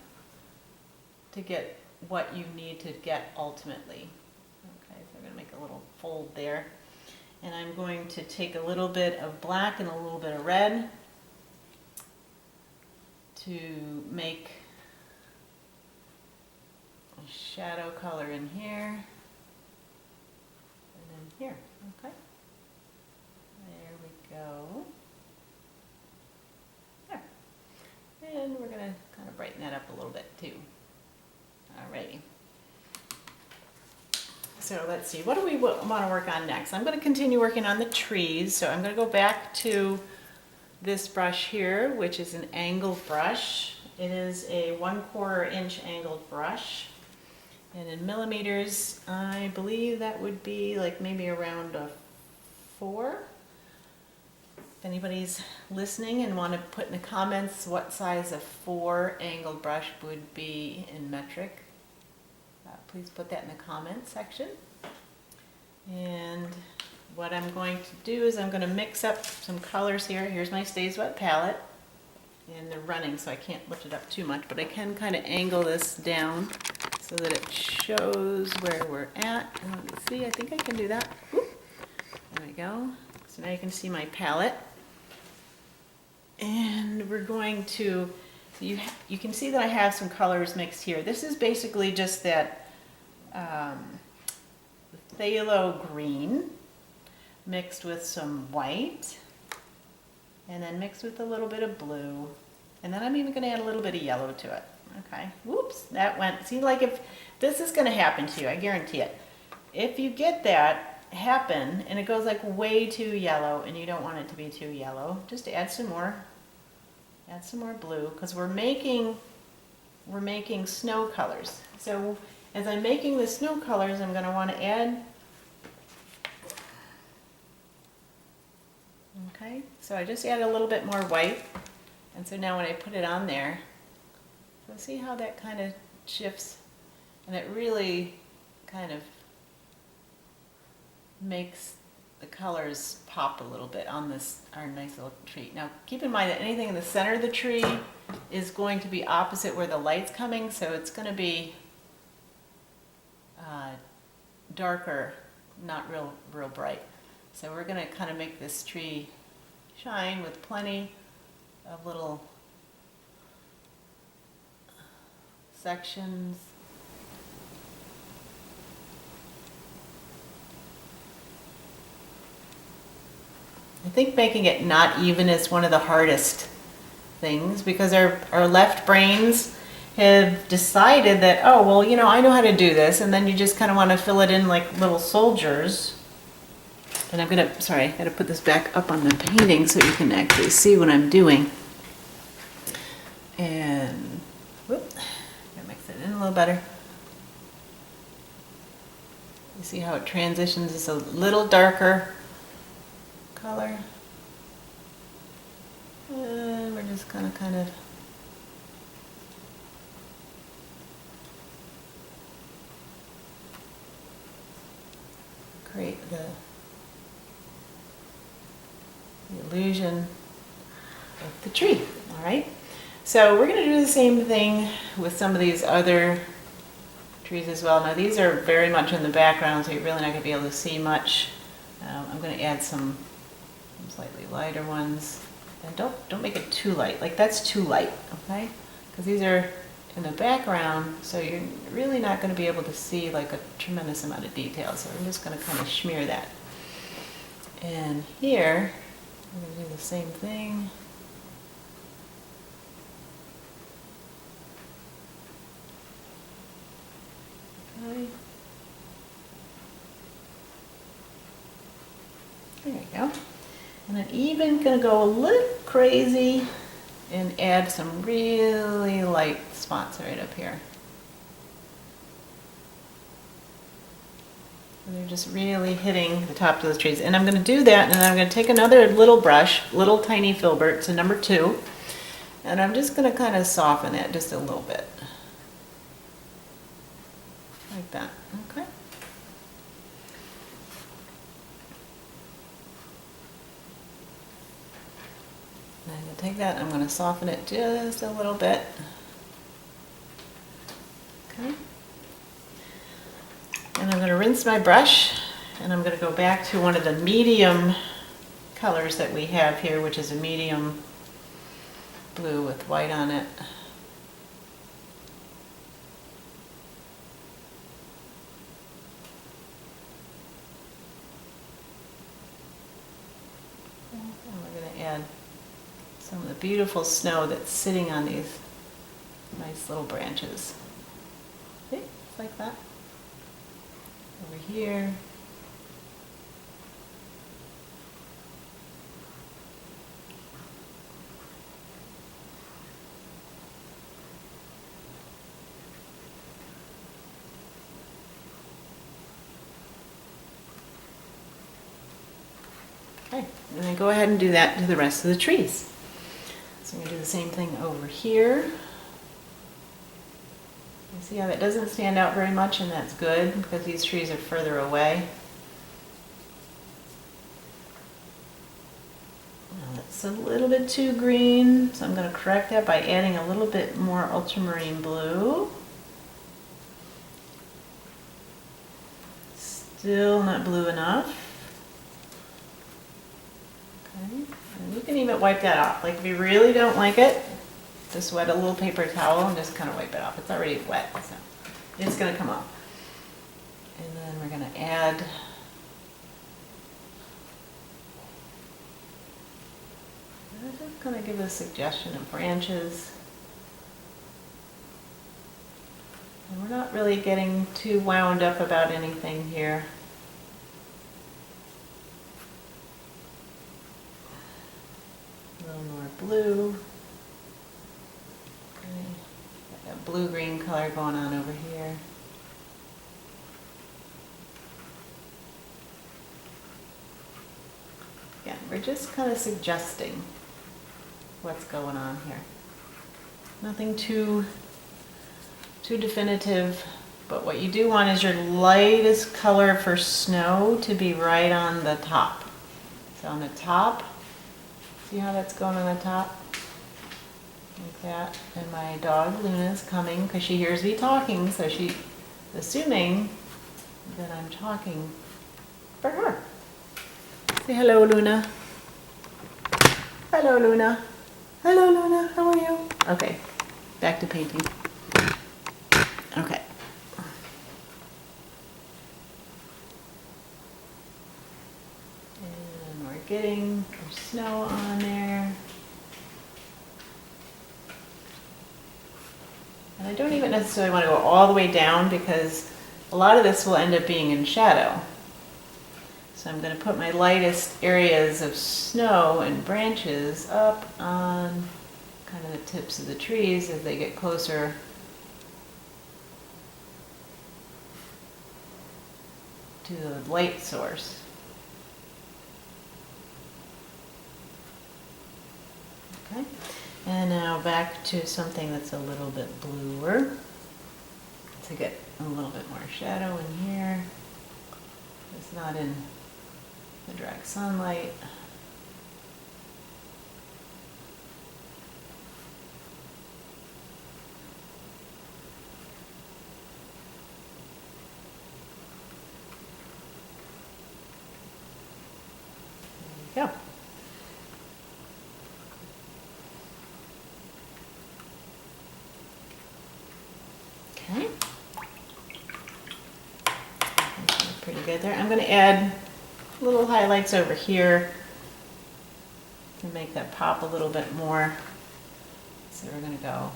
A: to get what you need to get ultimately. Okay, so I'm going to make a little fold there. And I'm going to take a little bit of black and a little bit of red to make a shadow color in here and then here. Okay, there we go. There. And we're going to kind of brighten that up a little bit too. Alrighty. So let's see, what do we want to work on next? I'm going to continue working on the trees, so I'm going to go back to this brush here, which is an angled brush. It is a 1/4 inch angled brush, and in millimeters, I believe that would be like maybe around a 4. If anybody's listening and want to put in the comments what size a 4 angled brush would be in metric, please put that in the comments section. And what I'm going to do is I'm going to mix up some colors here. Here's my Stays Wet palette, and they're running so I can't lift it up too much, but I can kind of angle this down so that it shows where we're at. And let me see, I think I can do that. Whoop. There we go. So now you can see my palette. And we're going to, you can see that I have some colors mixed here. This is basically just that phthalo green mixed with some white, and then mixed with a little bit of blue, and then I'm even going to add a little bit of yellow to it. Okay, whoops, that went, see, like if this is going to happen to you, I guarantee it. If you get that happen and it goes like way too yellow and you don't want it to be too yellow, just add some more blue, because we're making snow colors. So as I'm making the snow colors, I'm going to want to add, okay, so I just add a little bit more white, and so now when I put it on there, so see how that kind of shifts, and it really kind of makes the colors pop a little bit on this, our nice little tree. Now keep in mind that anything in the center of the tree is going to be opposite where the light's coming, so it's going to be darker, not real bright. So we're going to kind of make this tree shine with plenty of little sections. I think making it not even is one of the hardest things, because our left brains have decided that, oh, well, you know, I know how to do this, and then you just kind of want to fill it in like little soldiers. And I'm gonna, sorry, I gotta put this back up on the painting so you can actually see what I'm doing. And, whoop, gotta mix it in a little better. You see how it transitions? It's a little darker color. And we're just gonna kind of create the illusion of the tree. All right. So we're going to do the same thing with some of these other trees as well. Now these are very much in the background, so you're really not going to be able to see much. I'm going to add some slightly lighter ones. And don't make it too light. Like that's too light, okay? Because these are in the background, so you're really not going to be able to see like a tremendous amount of detail. So I'm just going to kind of smear that. And here, I'm going to do the same thing. Okay. There you go. And I'm even going to go a little crazy and add some really light spots right up here. And they're just really hitting the tops of those trees. And I'm going to do that, and then I'm going to take another little brush, little tiny filbert, it's a number 2, and I'm just going to kind of soften it just a little bit. Like that, okay? And I'm going to take that, I'm going to soften it just a little bit. Okay. And I'm going to rinse my brush, and I'm going to go back to one of the medium colors that we have here, which is a medium blue with white on it. And we're going to add some of the beautiful snow that's sitting on these nice little branches. See? Just like that. Over here. Okay, and then go ahead and do that to the rest of the trees. So I'm going to do the same thing over here. You see how that doesn't stand out very much, and that's good because these trees are further away. Now that's a little bit too green, so I'm going to correct that by adding a little bit more ultramarine blue. Still not blue enough. Okay, and you can even wipe that off. Like if you really don't like it, just wet a little paper towel and just kind of wipe it off. It's already wet, so it's going to come off. And then we're going to add just going to give a suggestion of branches. And we're not really getting too wound up about anything here. A little more blue. Blue-green color going on over here. Again, we're just kind of suggesting what's going on here. Nothing too definitive, but what you do want is your lightest color for snow to be right on the top. So on the top, see how that's going on the top? Like that. And my dog Luna's coming because she hears me talking, so she's assuming that I'm talking for her. Say hello, Luna. Hello, Luna. Hello, Luna. How are you? Okay, back to painting. Okay. And we're getting our snow on there. And I don't even necessarily want to go all the way down because a lot of this will end up being in shadow. So I'm going to put my lightest areas of snow and branches up on kind of the tips of the trees as they get closer to the light source. Okay. And now back to something that's a little bit bluer to get a little bit more shadow in here. It's not in the direct sunlight. Go. Okay. Pretty good there. I'm going to add little highlights over here to make that pop a little bit more. So we're going to go.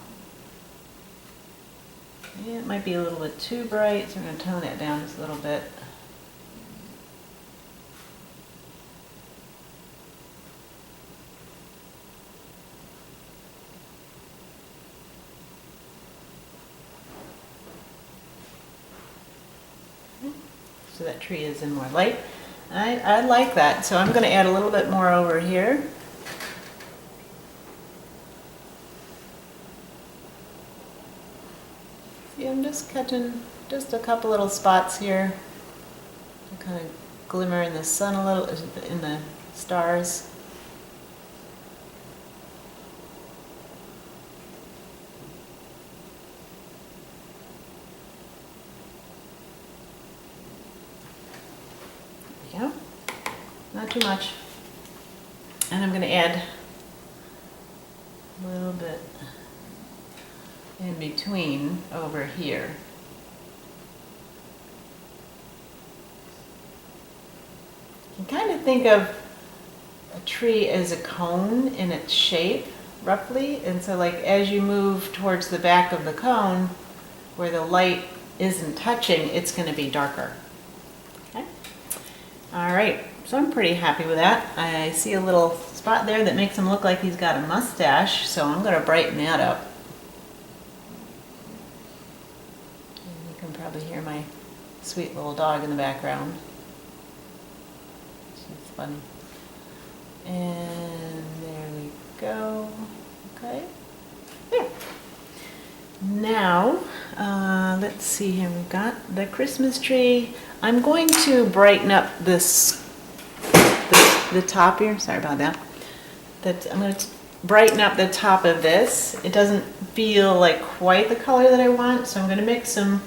A: Yeah, it might be a little bit too bright, so we're going to tone that down just a little bit. So that tree is in more light. I like that, so I'm going to add a little bit more over here. See, I'm just catching just a couple little spots here. Kind of glimmer in the sun a little, in the stars. There we go. Not too much. And I'm going to add a little bit in between over here. You kind of think of a tree as a cone in its shape, roughly, and so like as you move towards the back of the cone, where the light isn't touching, it's going to be darker. Okay. All right, so I'm pretty happy with that. I see a little spot there that makes him look like he's got a mustache, so I'm going to brighten that up. And you can probably hear my sweet little dog in the background. She's funny. And there we go. Okay. There. Now, let's see here. We've got the Christmas tree. I'm going to brighten up the top here. Sorry about that. I'm going to brighten up the top of this. It doesn't feel like quite the color that I want, so I'm going to mix some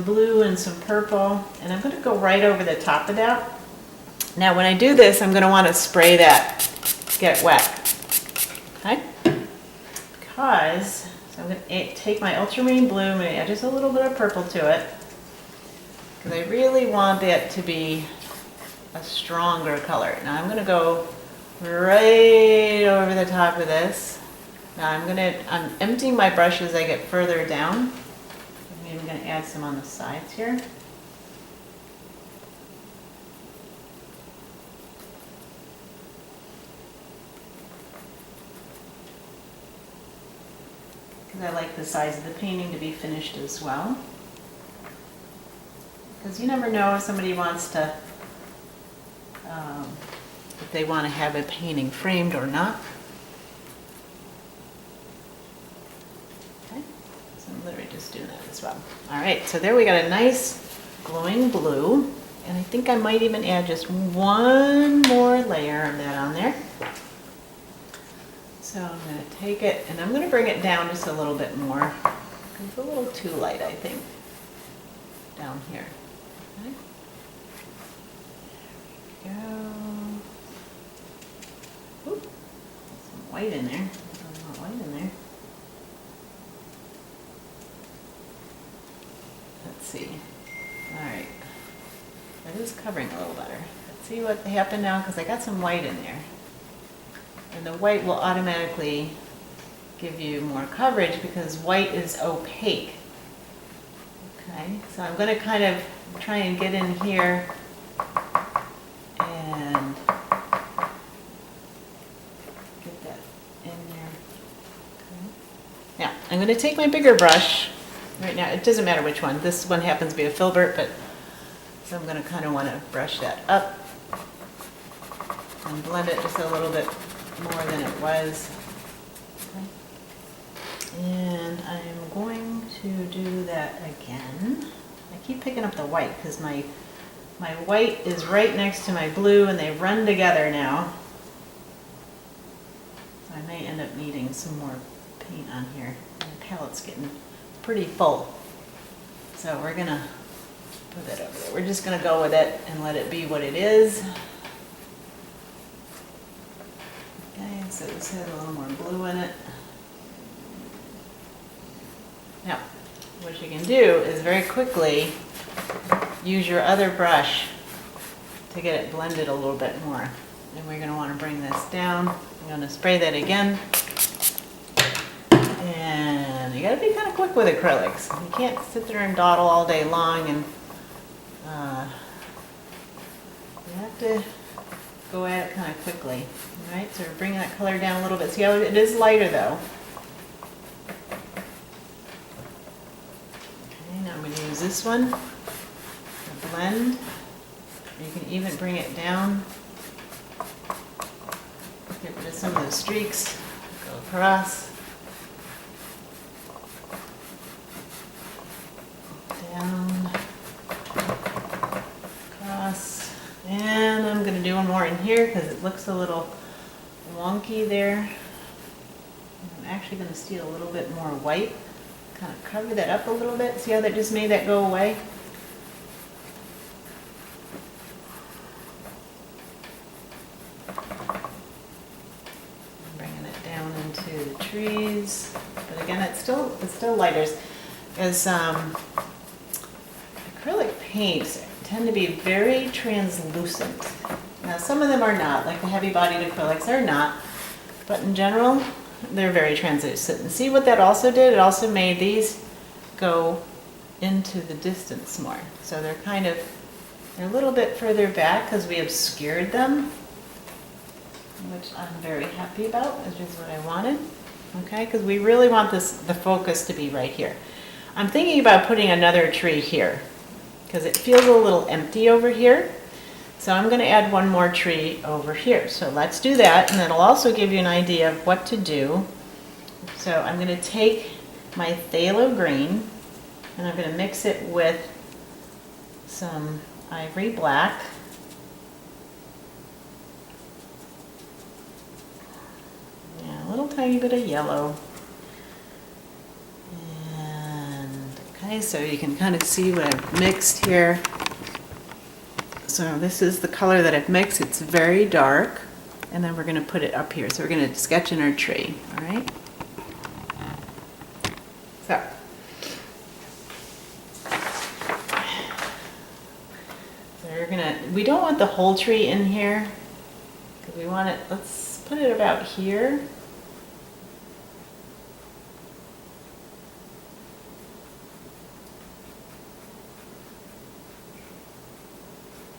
A: blue and some purple, and I'm going to go right over the top of that. Now when I do this, I'm going to want to spray that, get it wet, okay? Because, so I'm going to take my ultramarine blue, I'm going to add just a little bit of purple to it, because I really want it to be a stronger color. Now I'm going to go right over the top of this. Now I'm emptying my brush as I get further down. I'm going to add some on the sides here. I like the size of the painting to be finished as well. Because you never know if somebody wants to, if they want to have a painting framed or not. Okay, so I'm literally just doing that as well. All right, so there we got a nice glowing blue. And I think I might even add just one more layer of that on there. So I'm going to take it and I'm going to bring it down just a little bit more. It's a little too light, I think, down here. Okay. There we go. Oop. Some white in there. I want white in there. Let's see. All right. It is covering a little better. Let's see what happened now, because I got some white in there. And the white will automatically give you more coverage because white is opaque. Okay, so I'm going to kind of try and get in here and get that in there. Okay. Now, I'm going to take my bigger brush. Right now, it doesn't matter which one. This one happens to be a filbert, but so I'm going to kind of want to brush that up and blend it just a little bit more than it was. Okay. And I'm going to do that again. I keep picking up the white because my white is right next to my blue and they run together now. So I may end up needing some more paint on here. My palette's getting pretty full. So we're gonna put that over there. We're just gonna go with it and let it be what it is. So this has a little more blue in it. Now, what you can do is very quickly use your other brush to get it blended a little bit more. And we're going to want to bring this down. I'm going to spray that again. And you got to be kind of quick with acrylics. You can't sit there and dawdle all day long, and you have to go at it kind of quickly. All right, so we're bringing that color down a little bit. See how it is lighter though. Okay, now I'm going to use this one to blend. You can even bring it down. Get rid of some of those streaks. Go across. Down. Across. And I'm going to do one more in here because it looks a little wonky there. I'm actually going to steal a little bit more white. Kind of cover that up a little bit. See how that just made that go away? To the trees, but again, it's still lighter. As acrylic paints tend to be very translucent. Now, some of them are not, like the heavy-bodied acrylics are not, but in general, they're very translucent. And see what that also did? It also made these go into the distance more. So they're a little bit further back because we obscured them, which I'm very happy about, which is what I wanted, okay, because we really want the focus to be right here. I'm thinking about putting another tree here, because it feels a little empty over here, so I'm going to add one more tree over here. So let's do that, and it'll also give you an idea of what to do. So I'm going to take my phthalo green, and I'm going to mix it with some ivory black. A little tiny bit of yellow. And okay, so you can kind of see what I've mixed here. So this is the color that I've mixed. It's very dark. And then we're going to put it up here. So we're going to sketch in our tree. All right. So we don't want the whole tree in here, because we want it, let's put it about here.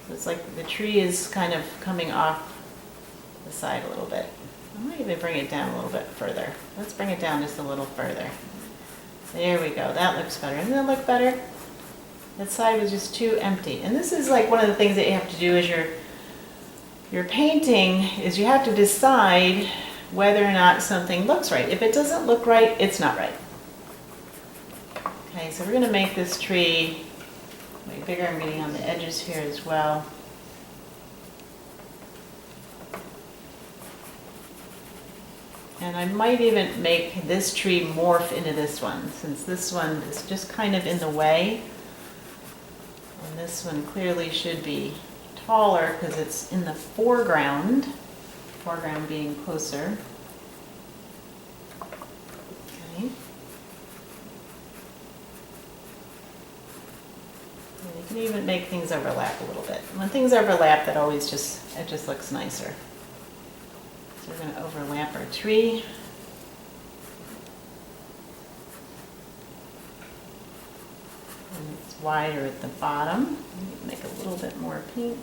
A: So it's like the tree is kind of coming off the side a little bit. I might even bring it down a little bit further. Let's bring it down just a little further. There we go. That looks better. Doesn't that look better? That side was just too empty. And this is like one of the things that you have to do as you're painting, is you have to decide whether or not something looks right. If it doesn't look right, it's not right. Okay, so we're going to make this tree way bigger. I'm getting on the edges here as well. And I might even make this tree morph into this one, since this one is just kind of in the way. And this one clearly should be taller because it's in the foreground being closer. Okay. And you can even make things overlap a little bit. When things overlap, it just looks nicer. So we're going to overlap our tree. And it's wider at the bottom. Make a little bit more paint.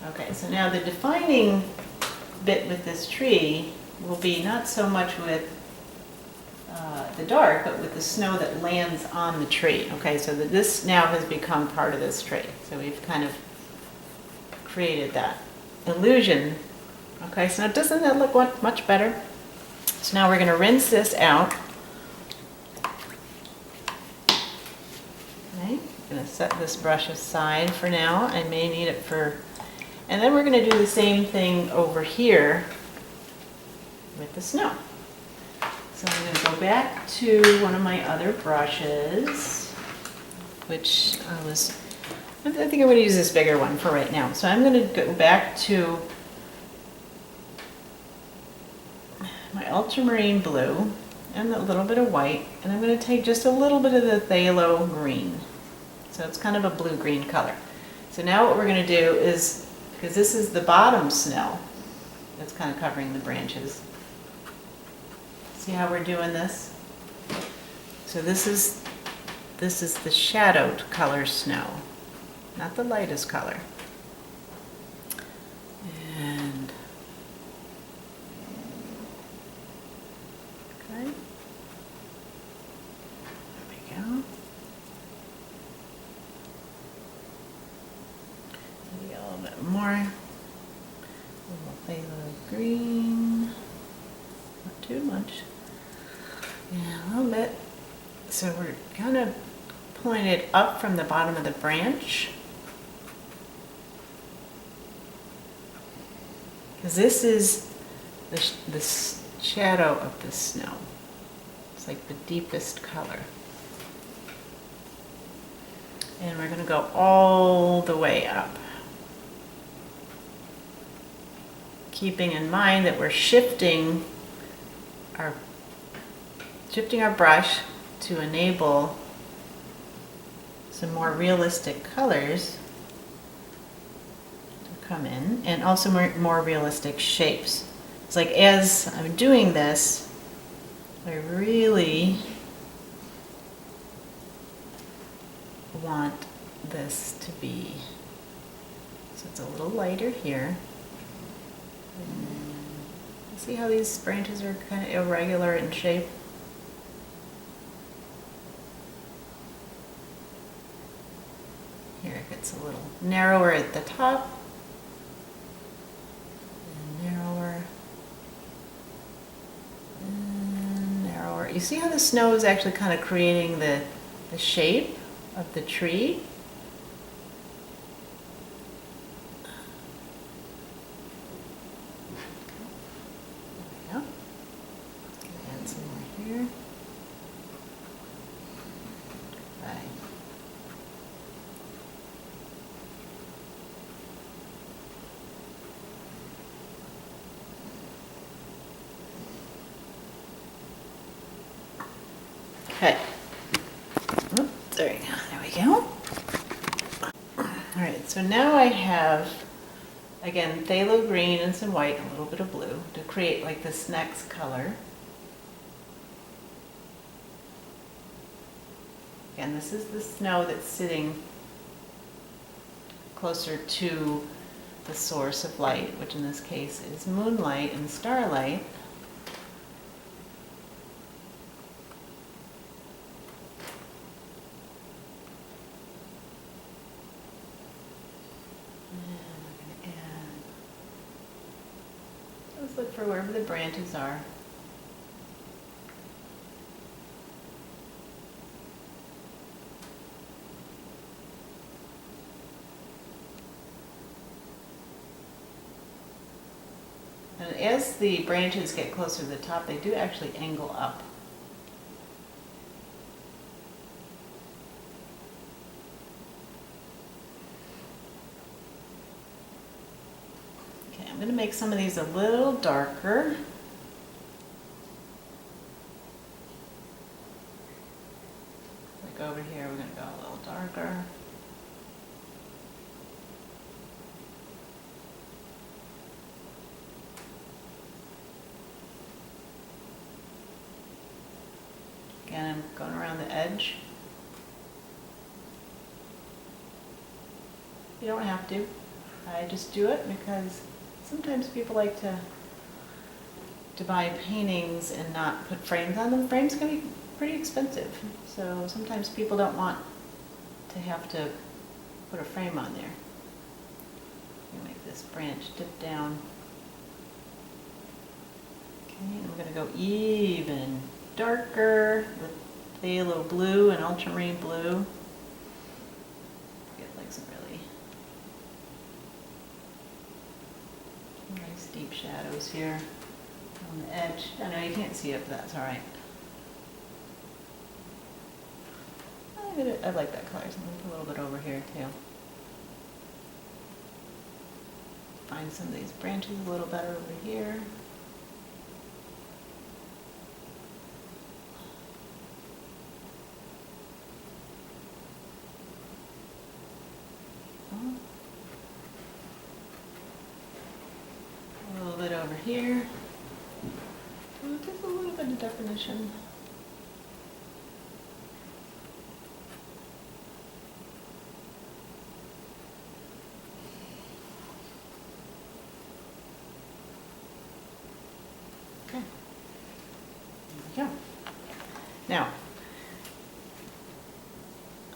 A: Okay, so now the defining bit with this tree will be not so much with the dark, but with the snow that lands on the tree. Okay, so that this now has become part of this tree. So we've kind of created that illusion. Okay, so now doesn't that look much better? So now we're going to rinse this out. Okay, I'm going to set this brush aside for now. I may need it for, and then we're going to do the same thing over here with the snow. So I'm going to go back to one of my other brushes, which I think I'm going to use this bigger one for right now. So I'm going to go back to my ultramarine blue and a little bit of white, and I'm going to take just a little bit of the phthalo green. So it's kind of a blue-green color. So now what we're going to do is, because this is the bottom snow that's kind of covering the branches. See how we're doing this? So this is the shadowed color snow, not the lightest color. And okay, there we go. Maybe a little bit more. A little phthalo green, not too much. Yeah, a little bit. So we're kind of pulling it up from the bottom of the branch. Because this is the shadow of the snow. It's like the deepest color. And we're going to go all the way up. Keeping in mind that we're shifting our brush to enable some more realistic colors to come in, and also more realistic shapes. It's like as I'm doing this, I really want this to be, so it's a little lighter here. See how these branches are kind of irregular in shape? Here it gets a little narrower at the top, and narrower, and narrower. You see how the snow is actually kind of creating the shape of the tree? There we go. Add some more here. Right. Okay. Oops, there we go. All right, so now I have, again, phthalo green and some white, a little bit of blue to create like this next color. Again, this is the snow that's sitting closer to the source of light, which in this case is moonlight and starlight. Let's look for wherever the branches are. And as the branches get closer to the top, they do actually angle up. I'm going to make some of these a little darker. Like over here, we're going to go a little darker. Again, I'm going around the edge. You don't have to. I just do it because sometimes people like to buy paintings and not put frames on them. Frames can be pretty expensive, so sometimes people don't want to have to put a frame on there. You make this branch dip down. Okay, and we're going to go even darker with phthalo blue and ultramarine blue. Get like some really nice deep shadows here. on the edge. I know you can't see it, but that's all right. I like that color, so I'm going to put a little bit over here too. Find some of these branches a little better over here. A little bit over here. Just a little bit of definition. Okay. There we go. Now,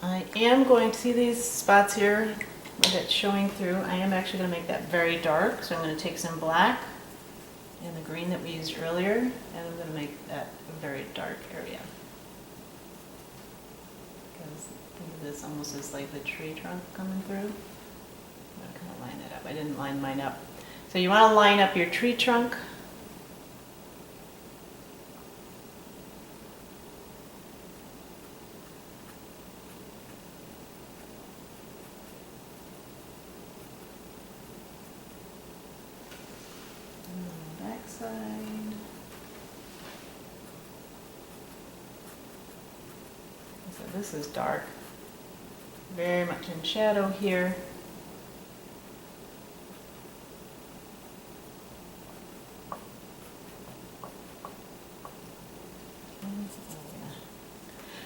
A: I am going to see these spots here with it showing through. I am actually going to make that very dark, so I'm going to take some black and the green that we used earlier, and I'm going to make that a very dark area. Because think of this almost as like the tree trunk coming through. I'm going to kind of line it up. I didn't line mine up. So you want to line up your tree trunk. Backside. So this is dark, very much in shadow here.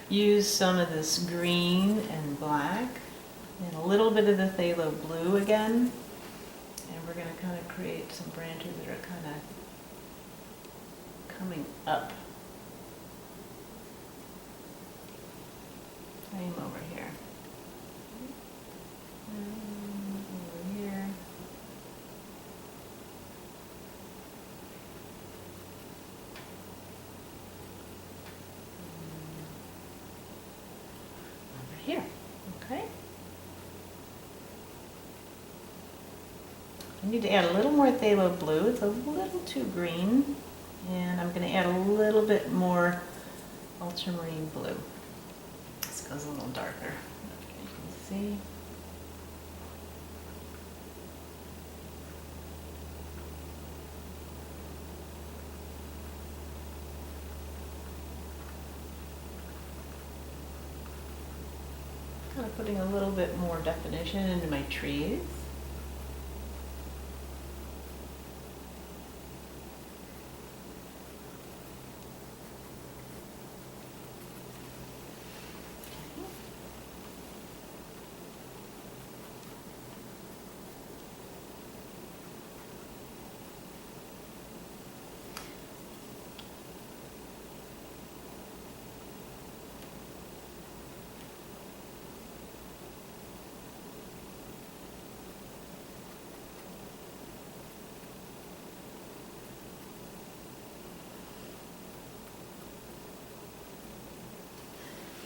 A: Use some of this green and black and a little bit of the phthalo blue again. And we're going to kind of create some branches that are kind of coming up. Same over here. Over here. Over here. Okay. I need to add a little more phthalo blue. It's a little too green. And I'm going to add a little bit more ultramarine blue. This goes a little darker. You can see. Kind of putting a little bit more definition into my trees.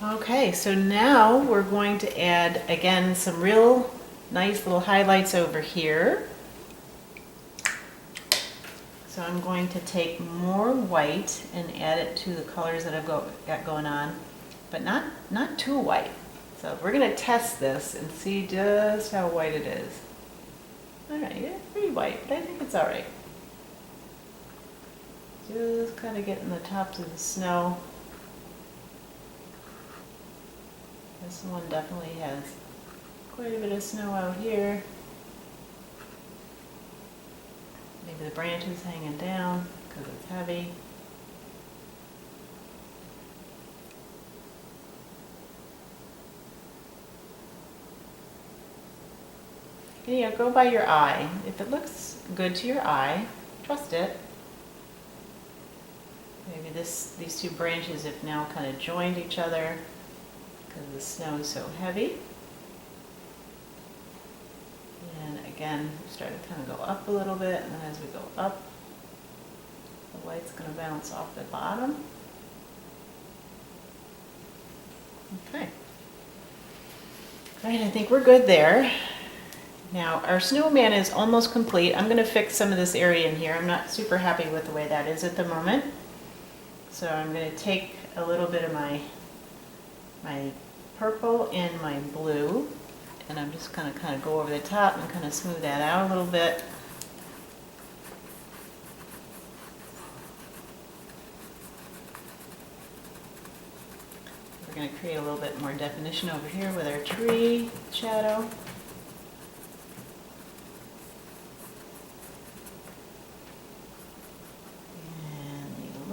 A: Okay, so now we're going to add, again, some real nice little highlights over here. So I'm going to take more white and add it to the colors that I've got going on, but not too white. So we're going to test this and see just how white it is. All right, it's pretty white, but I think it's all right. Just kind of getting the tops of the snow. This one definitely has quite a bit of snow out here. Maybe the branches hanging down because it's heavy. And, you know, go by your eye. If it looks good to your eye, trust it. Maybe these two branches have now kind of joined each other because the snow is so heavy. And again, we start to kind of go up a little bit, and then as we go up, the light's going to bounce off the bottom. Okay. All right, I think we're good there. Now our snowman is almost complete. I'm going to fix some of this area in here. I'm not super happy with the way that is at the moment. So I'm going to take a little bit of my purple and my blue, and I'm just going to kind of go over the top and kind of smooth that out a little bit. We're going to create a little bit more definition over here with our tree shadow.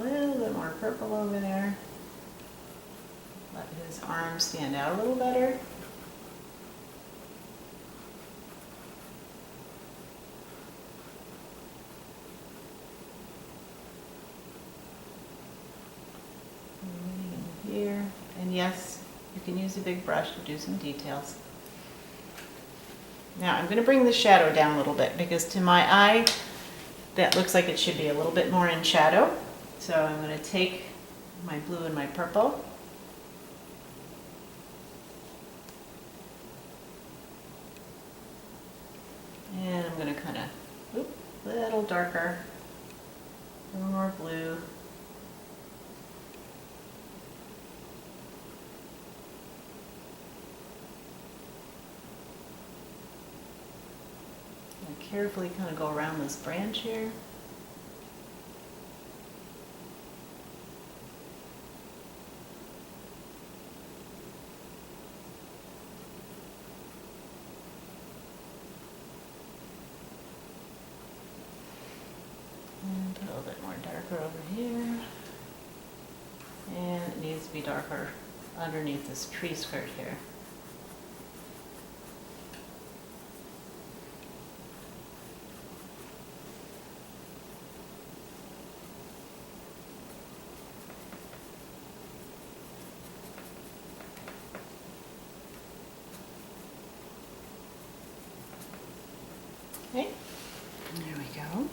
A: And a little bit more purple over there. Let his arms stand out a little better. Here. And yes, you can use a big brush to do some details. Now I'm going to bring the shadow down a little bit because to my eye that looks like it should be a little bit more in shadow. So I'm going to take my blue and my purple. And I'm going to kind of, a little darker, a little more blue. Carefully kind of go around this branch here. And a little bit more darker over here. And it needs to be darker underneath this tree skirt here. Okay, there we go.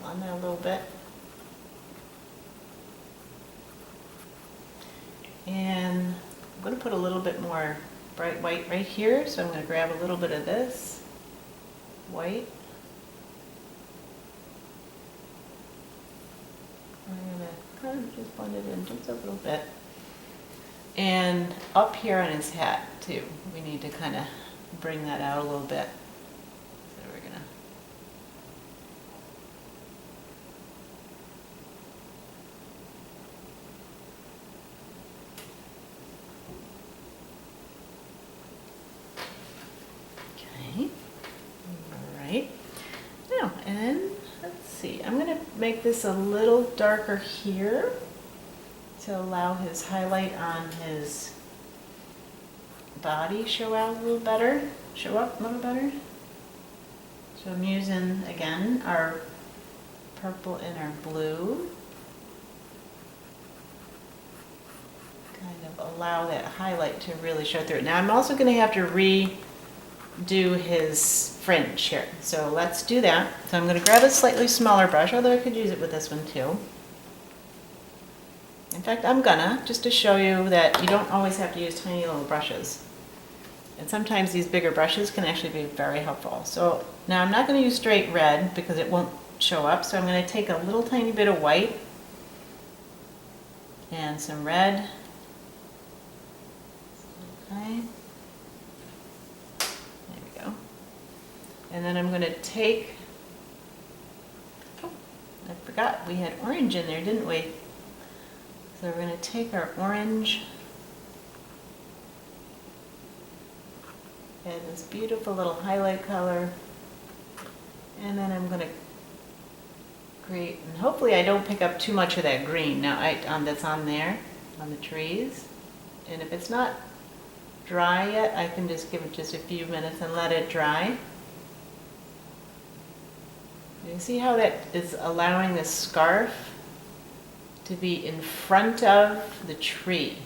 A: Blend that a little bit. And I'm going to put a little bit more bright white right here, so I'm going to grab a little bit of this white. I'm going to kind of just blend it in just a little bit. And up here on his hat too, we need to kind of bring that out a little bit. So we're gonna okay. All right. Now, and let's see. I'm gonna make this a little darker here to allow his highlight on his body show up a little better. So I'm using, again, our purple and our blue. Kind of allow that highlight to really show through. Now I'm also going to have to redo his fringe here. So let's do that. So I'm going to grab a slightly smaller brush, although I could use it with this one too. In fact, I'm gonna, just to show you that you don't always have to use tiny little brushes. And sometimes these bigger brushes can actually be very helpful. So now I'm not gonna use straight red because it won't show up. So I'm gonna take a little tiny bit of white and some red. Okay. There we go. And then I'm gonna take, oh, I forgot we had orange in there, didn't we? So we're going to take our orange, add this beautiful little highlight color, and then I'm going to create, and hopefully I don't pick up too much of that green now that's on there, on the trees. And if it's not dry yet, I can just give it just a few minutes and let it dry. You see how that is allowing this scarf to be in front of the tree.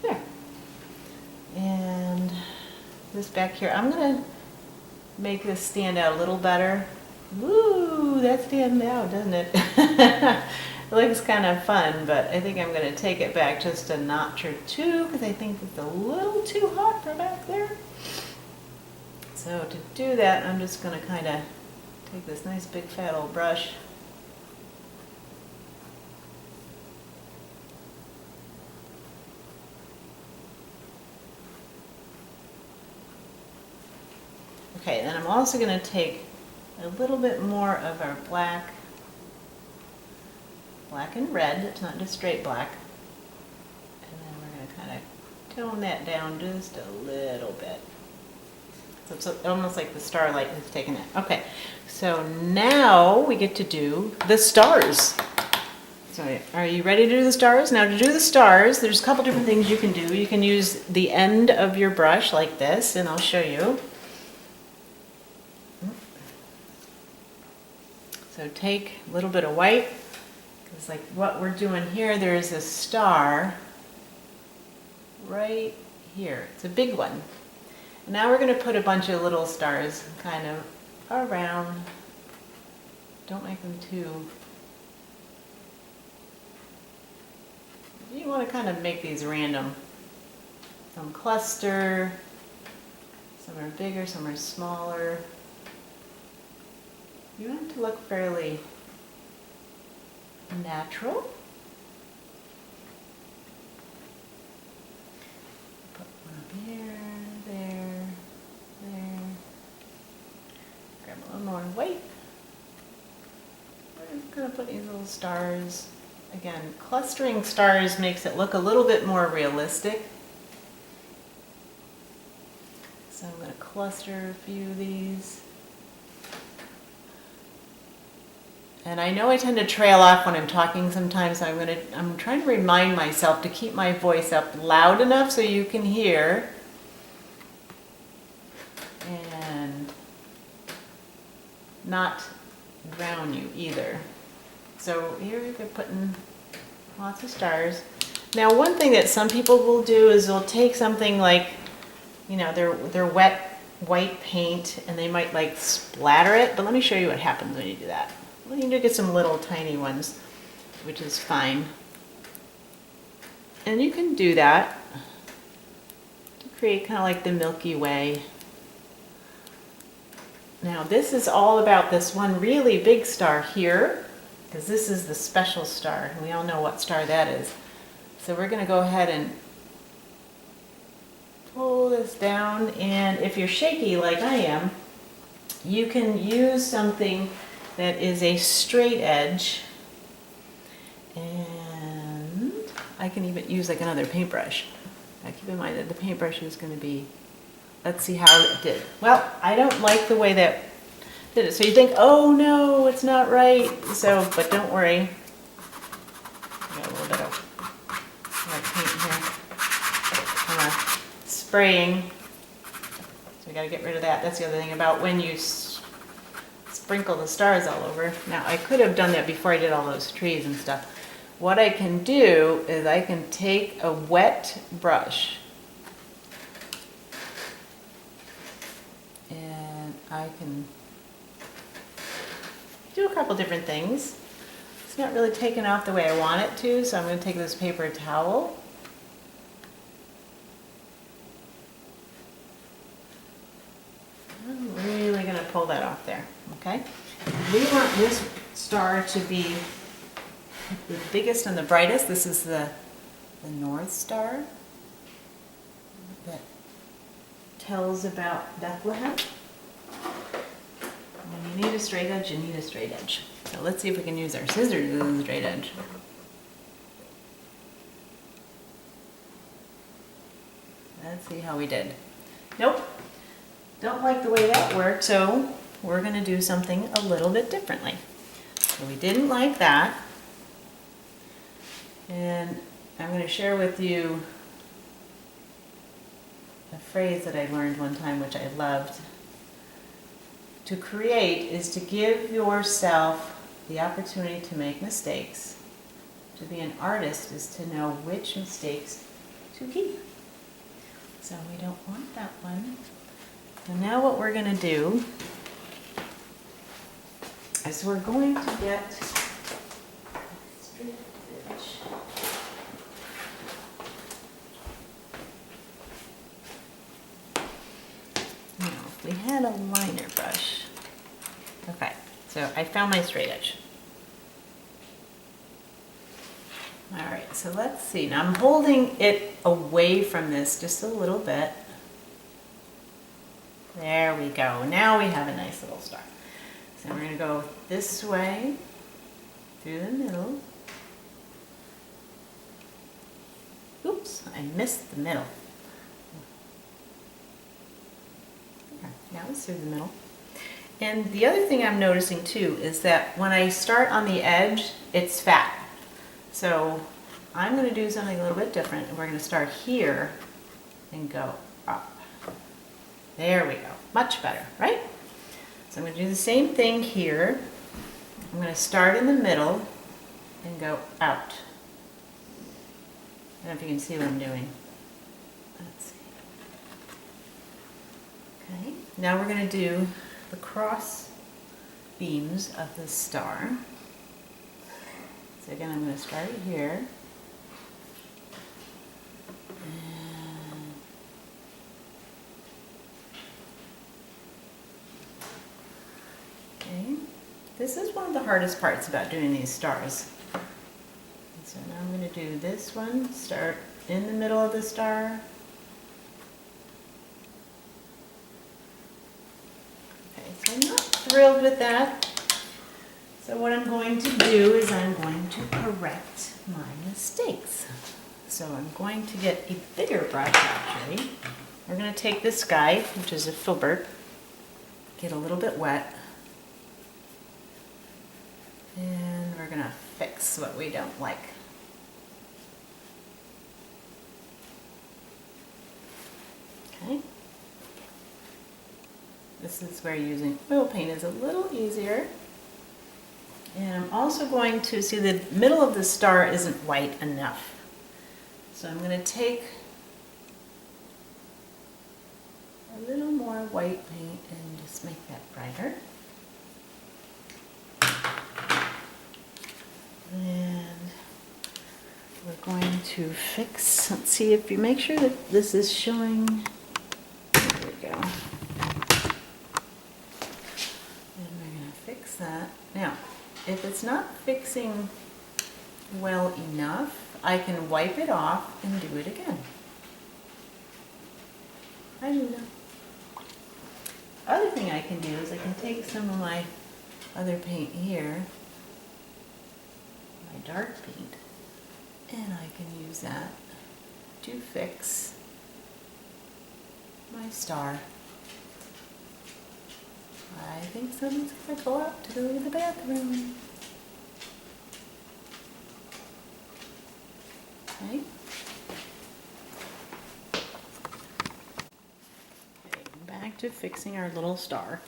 A: Okay. There. And this back here, I'm going to make this stand out a little better. Woo, that stands out, doesn't it? It looks kind of fun, but I think I'm going to take it back just a notch or two because I think it's a little too hot for back there. So to do that, I'm just going to kind of take this nice big fat old brush. Okay, then I'm also going to take a little bit more of our black and red. It's not just straight black. And then we're going to kind of tone that down just a little bit. So it's almost like the starlight has taken it. Okay, so now we get to do the stars. So are you ready to do the stars? Now to do the stars, there's a couple different things you can do. You can use the end of your brush like this, and I'll show you. So take a little bit of white, because like what we're doing here, there's a star right here. It's a big one. And now we're going to put a bunch of little stars kind of around. Don't make them too... You want to kind of make these random. Some cluster, some are bigger, some are smaller. You want it to look fairly natural. Put one up here, there. Grab a little more white. We're just going to put these little stars. Again, clustering stars makes it look a little bit more realistic. So I'm going to cluster a few of these. And I know I tend to trail off when I'm talking sometimes, so I'm trying to remind myself to keep my voice up loud enough so you can hear. And not drown you either. So here we're putting lots of stars. Now one thing that some people will do is they'll take something like, you know, their wet white paint and they might like splatter it, but let me show you what happens when you do that. Well, you need to get some little tiny ones, which is fine. And you can do that to create kind of like the Milky Way. Now this is all about this one really big star here, because this is the special star, and we all know what star that is. So we're going to go ahead and pull this down, and if you're shaky like I am, you can use something that is a straight edge, and I can even use like another paintbrush. Now keep in mind that the paintbrush is going to be, let's see how it did. Well, I don't like the way that did it. So you think, oh no, it's not right. So, but don't worry. I got a little bit of white paint here. I'm spraying. So we got to get rid of that. That's the other thing about when you sprinkle the stars all over. Now I could have done that before I did all those trees and stuff. What I can do is I can take a wet brush and I can do a couple different things. It's not really taken off the way I want it to, so I'm going to take this paper towel. I'm really going to pull that off there, okay? We want this star to be the biggest and the brightest. This is the North Star that tells about Bethlehem. When you need a straight edge, you need a straight edge. So let's see if we can use our scissors as a straight edge. Let's see how we did. Nope. Don't like the way that worked, so we're going to do something a little bit differently. So we didn't like that. And I'm going to share with you a phrase that I learned one time, which I loved. To create is to give yourself the opportunity to make mistakes. To be an artist is to know which mistakes to keep. So we don't want that one. So now what we're going to do is we're going to get straight edge. Now, if we had a liner brush. Okay, so I found my straight edge. All right, so let's see. Now I'm holding it away from this just a little bit. There we go. Now we have a nice little star. So we're going to go this way through the middle. Oops, I missed the middle. There, now it's through the middle. And the other thing I'm noticing too is that when I start on the edge, it's fat. So I'm going to do something a little bit different. We're going to start here and go up. There we go. Much better, right? So I'm going to do the same thing here. I'm going to start in the middle and go out. I don't know if you can see what I'm doing. Let's see. Okay, now we're going to do the cross beams of the star. So again, I'm going to start here. Okay, this is one of the hardest parts about doing these stars. So now I'm going to do this one, start in the middle of the star. Okay, so I'm not thrilled with that. So what I'm going to do is I'm going to correct my mistakes. So I'm going to get a bigger brush actually. We're going to take this guy, which is a filbert, get a little bit wet, and we're going to fix what we don't like. Okay. This is where using oil paint is a little easier. And I'm also going to see the middle of the star isn't white enough. So I'm going to take a little more white paint and just make that brighter. And we're going to fix, let's see if you make sure that this is showing. There we go. And we're going to fix that. Now, if it's not fixing well enough, I can wipe it off and do it again. I don't know. Other thing I can do is I can take some of my other paint here, my dark paint, and I can use that to fix my star. I think someone's going to go out to go to the bathroom. Okay. Okay, back to fixing our little star.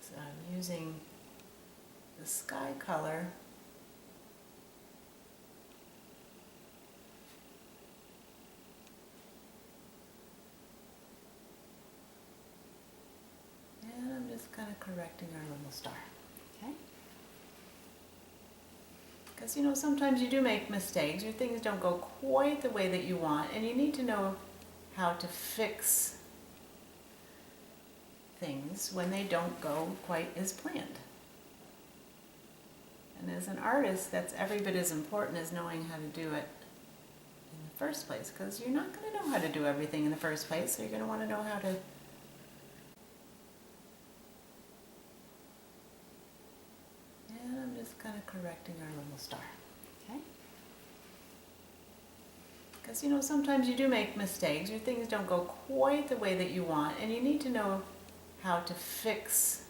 A: So I'm using the sky color. Kind of correcting our little star, okay? Because, you know, sometimes you do make mistakes, or things don't go quite the way that you want, and you need to know how to fix things when they don't go quite as planned. And as an artist, that's every bit as important as knowing how to do it in the first place, because you're not going to know how to do everything in the first place, so you're going to want to know how to kind of correcting our little star, okay? Because, you know, sometimes you do make mistakes, or things don't go quite the way that you want, and you need to know how to fix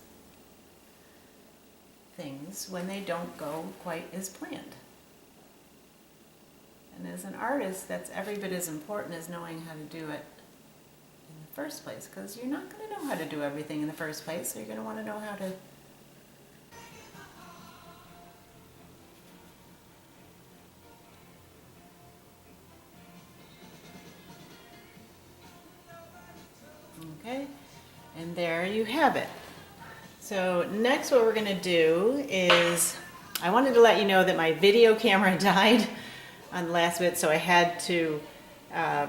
A: things when they don't go quite as planned. And as an artist, that's every bit as important as knowing how to do it in the first place, because you're not going to know how to do everything in the first place, so you're going to want to know how to Okay, and there you have it. So next what we're gonna do is, I wanted to let you know that my video camera died on the last bit, so I had to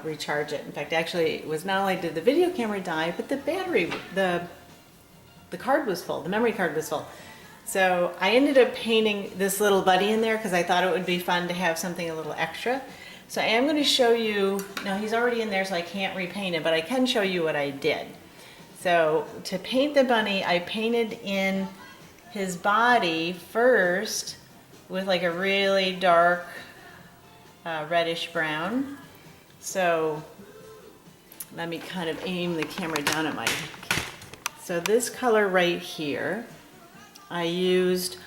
A: recharge it. In fact, actually, it was not only did the video camera die, but the battery, the card was full, the memory card was full. So I ended up painting this little buddy in there because I thought it would be fun to have something a little extra. So I am going to show you, now he's already in there so I can't repaint it, but I can show you what I did. So to paint the bunny, I painted in his body first with like a really dark reddish brown. So let me kind of aim the camera down at my, so this color right here, I used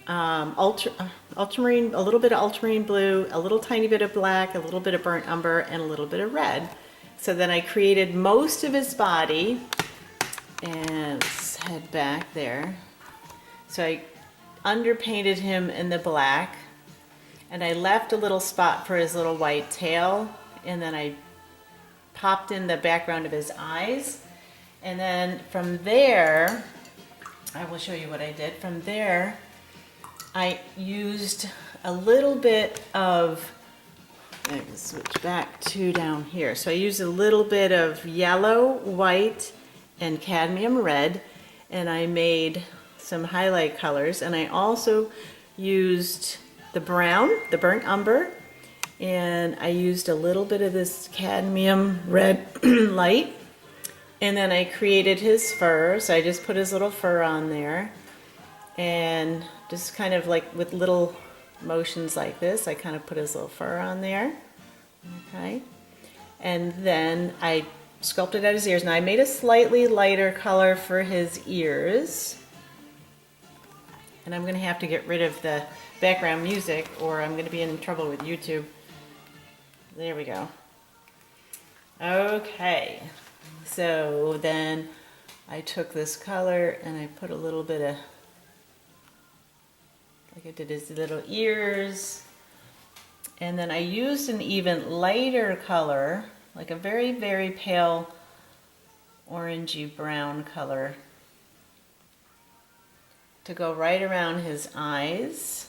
A: ultramarine, a little bit of ultramarine blue, a little tiny bit of black, a little bit of burnt umber, and a little bit of red. So then I created most of his body, and let's head back there. So I underpainted him in the black, and I left a little spot for his little white tail, and then I popped in the background of his eyes. And then from there, I will show you what I did. From there, I used a little bit of, I can switch back to down here. So I used a little bit of yellow, white, and cadmium red, and I made some highlight colors. And I also used the brown, the burnt umber, and I used a little bit of this cadmium red light. And then I created his fur, so I just put his little fur on there, and just kind of like with little motions like this, I kind of put his little fur on there, okay? And then I sculpted out his ears. Now I made a slightly lighter color for his ears, and I'm going to have to get rid of the background music or I'm going to be in trouble with YouTube. There we go. Okay. So then I took this color and I put a little bit of, like I did his little ears, and then I used an even lighter color, like a very, very pale orangey brown color, to go right around his eyes.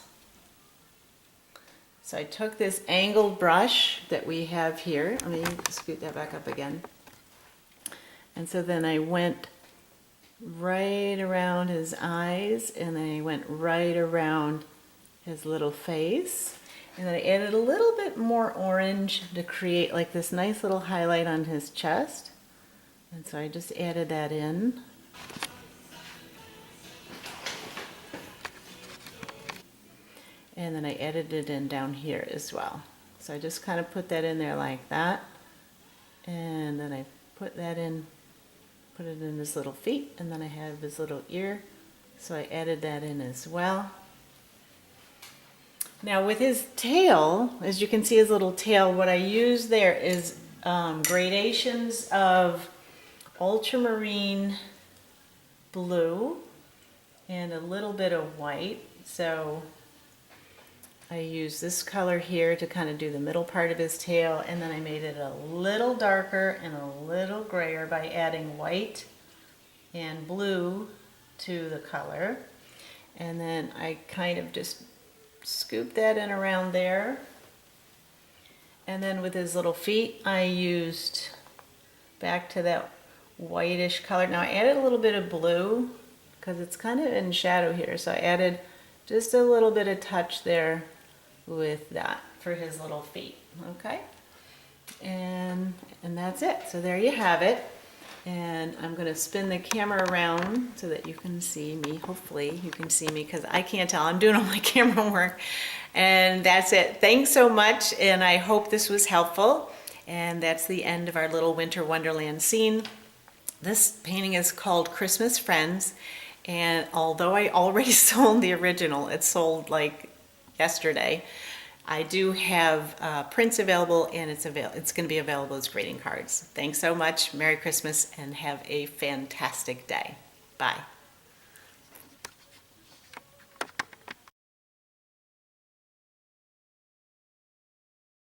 A: So I took this angled brush that we have here, let me scoot that back up again. And so then I went right around his eyes, and then I went right around his little face. And then I added a little bit more orange to create like this nice little highlight on his chest. And so I just added that in. And then I added it in down here as well. So I just kind of put that in there like that. And then I put that in, put it in his little feet, and then I have his little ear, so I added that in as well. Now with his tail, as you can see his little tail, what I used there is gradations of ultramarine blue and a little bit of white. So I used this color here to kind of do the middle part of his tail, and then I made it a little darker and a little grayer by adding white and blue to the color. And then I kind of just scoop that in around there. And then with his little feet, I used back to that whitish color. Now I added a little bit of blue because it's kind of in shadow here, so I added just a little bit of touch there with that for his little feet. Okay, and that's it. So there you have it. And I'm going to spin the camera around so that you can see me. Hopefully you can see me, because I can't tell. I'm doing all my camera work. And that's it. Thanks so much, and I hope this was helpful. And that's the end of our little winter wonderland scene. This painting is called Christmas Friends, and although I already sold the original, it sold like yesterday, I do have prints available, and it's going to be available as greeting cards. Thanks so much. Merry Christmas, and have a fantastic day. Bye.